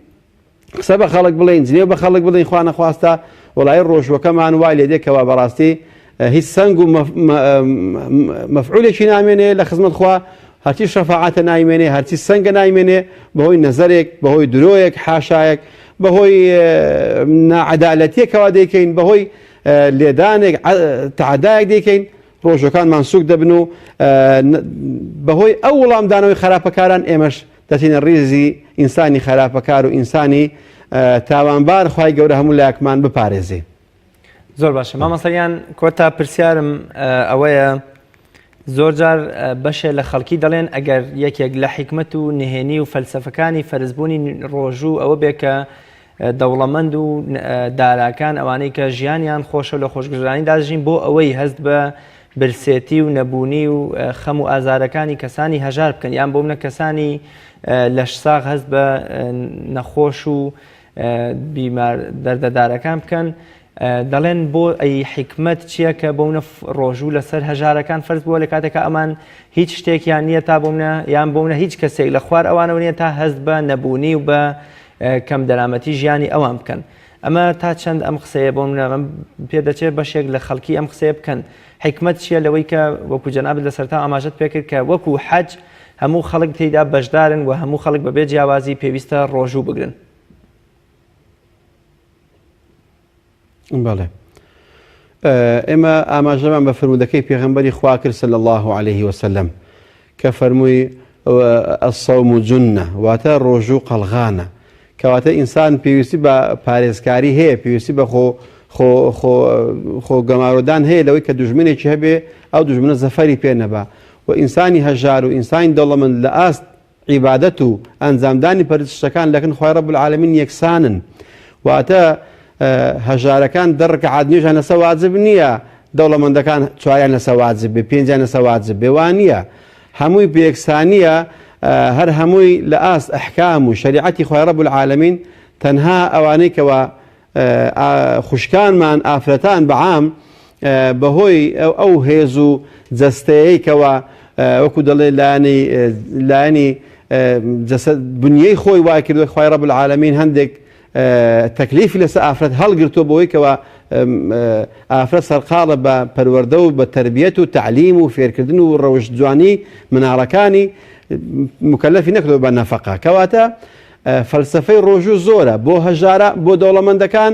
قسە بە خەڵک بڵێن جنێو بە خەڵک بڵێن خوا نەخواستە وەڵای ڕۆژوەکەمان وای لێ دێکەوە بەڕاستی هیچ سەنگ و مەفعولێکی نامێنێ لە خزمەت خوا هەرچی شەفاعەتە نایمێنێ هەرچی سەنگە نایمێنێ بەهۆی نەزەرێک بەهۆی درۆیەک حاشایەک بەهۆی نەعەدالەتیەکەوە دەیکەین بەهۆی لێدانێک تعدایەک دەیکەین ڕۆژەکانمان سوک دەبن و بەهۆی ئەو وەڵامدانەوەی خراپەکاران ئێمەش دەچینە ڕیزی ئینسانی خراپەکار و ئینسانی تاوانبار خوای گەورە هەموو لایەکمان بپارێزێ. زۆر باشە مامەسەریان کۆتا پرسیارم ئەوەیە زۆر جار بەشێ لە خەڵکی دەڵێن ئەگەر یەکێک لە حیکمت و نهێنی و فەلسەفەکانی فەرزبوونی ڕۆژوو ئەوە بێ کە دەوڵەمەند و داراکان ئەوانەی کە ژیانیان خۆشە لە خۆشگوزارانی داژین بۆ ئەوەی هەست بە برسێتی و نەبوونی و خەم و ئازارەکانی کەسانی هەژار بکەن یان بۆ منە کەسانی لەشساغ هەست بە نەخۆش و بیمار دەردەدارەکان بکەن دەڵێن بۆ ئەی حکمت چییە کە بۆ منە ڕۆژوو لەسەر هەژارەکان فەرز بووە لە کاتێکە ئەمان هیچ شتێکیان نییە تا بۆ منە یان بۆ منە هیچ کەسێک لە خوار ئەوانەوە نییە تا هەست بە نەبوونی و بە کەم دەرامەتی ژیانی ئەوان بکەن ئەمە تا چەند ئەم قسەیە بۆ منە پێ دەچێت بەشێک لە خەڵکی ئەم قسەیە بکەن حکمت چییە لەوەی کە وەکو جەنابەت لە سەرتا ئاماژەت پێکرد کە وەکو حەج هەموو خەڵک تێیدا بەشدارن و هەموو خەڵک بەبێ جیاوازی پێویستە ڕۆژوو بگرن. بەڵێ ئێمە ئاماژەمان بە فرمودەکەی پێغەمبەری خوا کرد صلی الله عليه وسلم کە فەرمووی الصوم جنة واتە ڕۆژوو قەڵغانە کەواتە ئینسان پێویستی بە پارێزکاری هەیە پێویستی بە خۆگەمارۆدان هەیە لەوەی کە دوژمنێکی هەبێ ئەو دوژمنە زەفەری پێ نەبا و ئینسانی هەژار و ئینسانی دەوڵەمەند لە ئاست عیبادەت و ئەنجامدانی پەرستشتەکان لەکن خوای رەب العالەمین یەکسانن واتە هەژارەکان دەڕکەعات نوێژیان لەسەر واجب نییە، دەوڵەمەندەکان چواریان لەسەر واجب بێ، پێنجیان لەسەر واجب بێ، وان نییە. هەمووی بێکسانیە، هەر هەمووی لە ئاست ئەحکام و شەریعەتی خۆی رەب العالەمین تەنها ئەوانەی کەوە خوشکانمان ئافرەتان بەعام بەهۆی ئەو هێز و جەستەیەیکەوە وەکو دەڵێ لایەنی بنیەی خۆی وای کردووە خۆی رەب العالەمین هەندێک تەکلیفی لەسەر ئافرەت هەڵگرتووە بەوەی کەوە ئافرەت سەرقاڵە بە پەروەردە و بە تەربیەت و تعلیم و فێرکردن و ڕەوشت جوانی مناڵەکانی مکەلەفی نەکردەوە بە نەفەقە. کەواتە فەلسەفەی ڕۆژوو زۆرە بۆ هەژارە، بۆ دەوڵەمەندەکان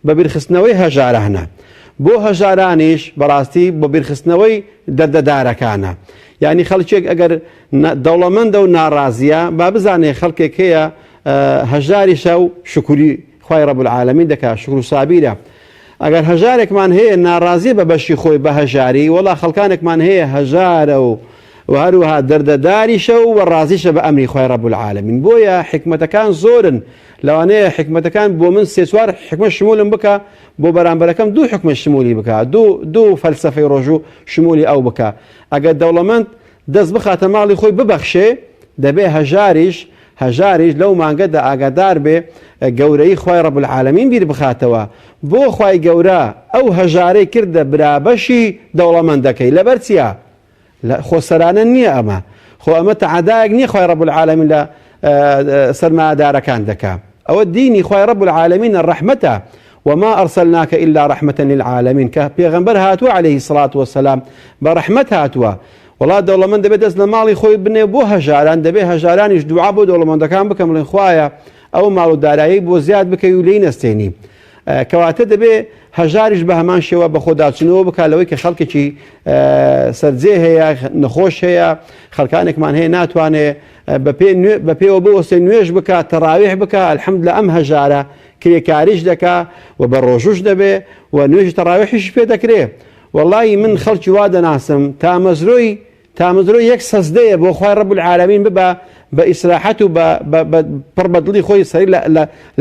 بە بیرخستنەوەی هەژارە هەنا، بۆ هەژارانیش بەڕاستی بۆ بیرخستنەوەی دەردەدارەکانە. یعنی خەڵکێک ئەگەر دەوڵەمەندە و ناڕازیە با بزانێ خەڵکێک هەیە هەژاریشە و شکوری خۆی رەب العالەمین دەکات، شکر و سابیرە. ئەگەر هەژارێکمان هەیە ناڕازیە بە بەشی خۆی بە هەژاری، وەڵا خەڵکانێکمان هەیە هەژارە و هەروەها دەردەداریشە و ڕازیشە بە ئەمری خۆی رەب العالەمین. بۆیە حکمەتەکان زۆرن، لەوانەیە حکمەتەکان بۆ من سێ چوار حکمە شمولم بکە، بۆ بەرامبەرەکەم دوو حکمە شمولی بکە، دوو فەلسەفەی ڕۆژوو شمولی ئەو بکە. ئەگەر دەوڵەمەند دەست بخاتە ماڵی خۆی ببەخشێ، دەبێ هەژاریش لەو مانگەدا ئاگادار بێ گەورەی خۆی رەب العالەمین بیر بخاتەوە. بۆ خۆی گەورە ئەو هەژارەی کردە برابەشی دەوڵەمەندەکەی، لەبەر چییە؟ خۆسەرانە نییە ئەمە، خۆ ئەمە تەعادایەک نییە خۆی رەب العالەمین لە سەرمایەدارەکان دەکات. ئەوە دینی خۆی رەب العالەمینە، ڕەحمەتە. وما أرسلناك إلا رحمة للعالمين، كبيغمبر هاتوا عليه الصلاة والسلام برحمة هاتوا. وڵا دەوڵەمەند دەبێت دەست لە ماڵی خۆی بنێ بۆ هەژاران، دەبێت هەژارانیش دوعا بۆ دەوڵەمەندەکان بکەم لەن خوایە ئەو ماڵ و دارایی بۆ زیاد بکەی و لێی نەستێنی. کەواتە دەبێت هەژاریش بە هەمان شێوە بە خۆداچنەوە بکات لەوەی کە خەڵکێکی سەرجێ هەیە، نەخۆش هەیە، خەڵکانێکمان هەیە ناتوانێت بە پێوە بوەستێ نوێژ بکات، تەراویح بکات، ئەلحەمدولە ئەم هەژارە کرێکاریش دەکات و بە ڕۆژوش دەبێ و نوێژی تەراویحیش پێ دەکرێت. وەڵی من خەڵکی وا دەناسم تامەزرۆی یەک سەزدەیە بۆ خۆی رەب العالەمین ببە بە ئیسراحەت و پڕ بە دڵی خۆی سەری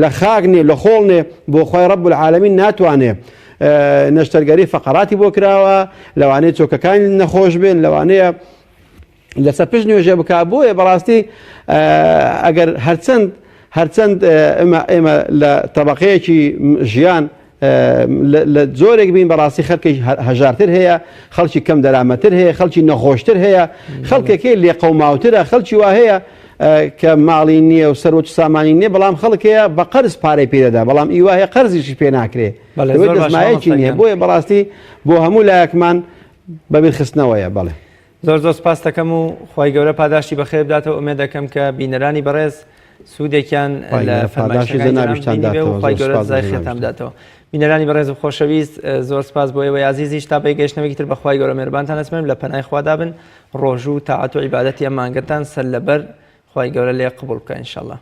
لە خاکنێ لە خۆڵنێ بۆ خۆی رەب العالەمین ناتوانێ نەشتەرگەری فەقەراتی بۆ کراوە، لەوانەیە چۆکەکانی نەخۆش بێن، لەوانەیە لەسەر پشت نوێژێ بک. بۆیە بەڕاستی ئەگەر هەرچەند ئێمە لە تەبەقەیەکی ژیان لە زۆرێک بین بەڕاستی خەڵکی هەژارتر هەیە، خەڵکی کەم دەرامەتر هەیە، خەڵکی نەخۆشتر هەیە، خەڵکێکی لێ قەوماوترە، خەڵکی وا هەیە کە ماڵی نییە و سەرۆت سامانی نییە، بەڵام خەڵکەیە بە قەرز پارەی پێدەدا، بەڵام ئیوا هەیە قەرزیشی پێ ناکرێ، دەستمایەکی نییە. بۆیە بەڕاستی بۆ هەموو لایەکمان بەبیرخستنەوەیە. بەڵێ زۆر سپاس دەکەم و خی گەورە پاداشتی بەخێر بداتەوە. ئومێد دەکەم کە بینەرانی بەڕێز سوودێکیان لە فەرمایشەکانی گەورە زای خێتان بداتەوە. بینەرانی بەڕێز و خۆشەویست، زۆر سپاس بۆ ئێوەی عزیزیش تا بەیگەشتنەوەی تر بەخوای گەورە مێربانتان ئەسپێرم لە پەنای خوادا بن، ڕۆژوو تاعەت و عیبادەتی ئەم مانگەتان سەر لەبەر خی گەورە لێ قبوڵ بکە ئینشاءڵڵا.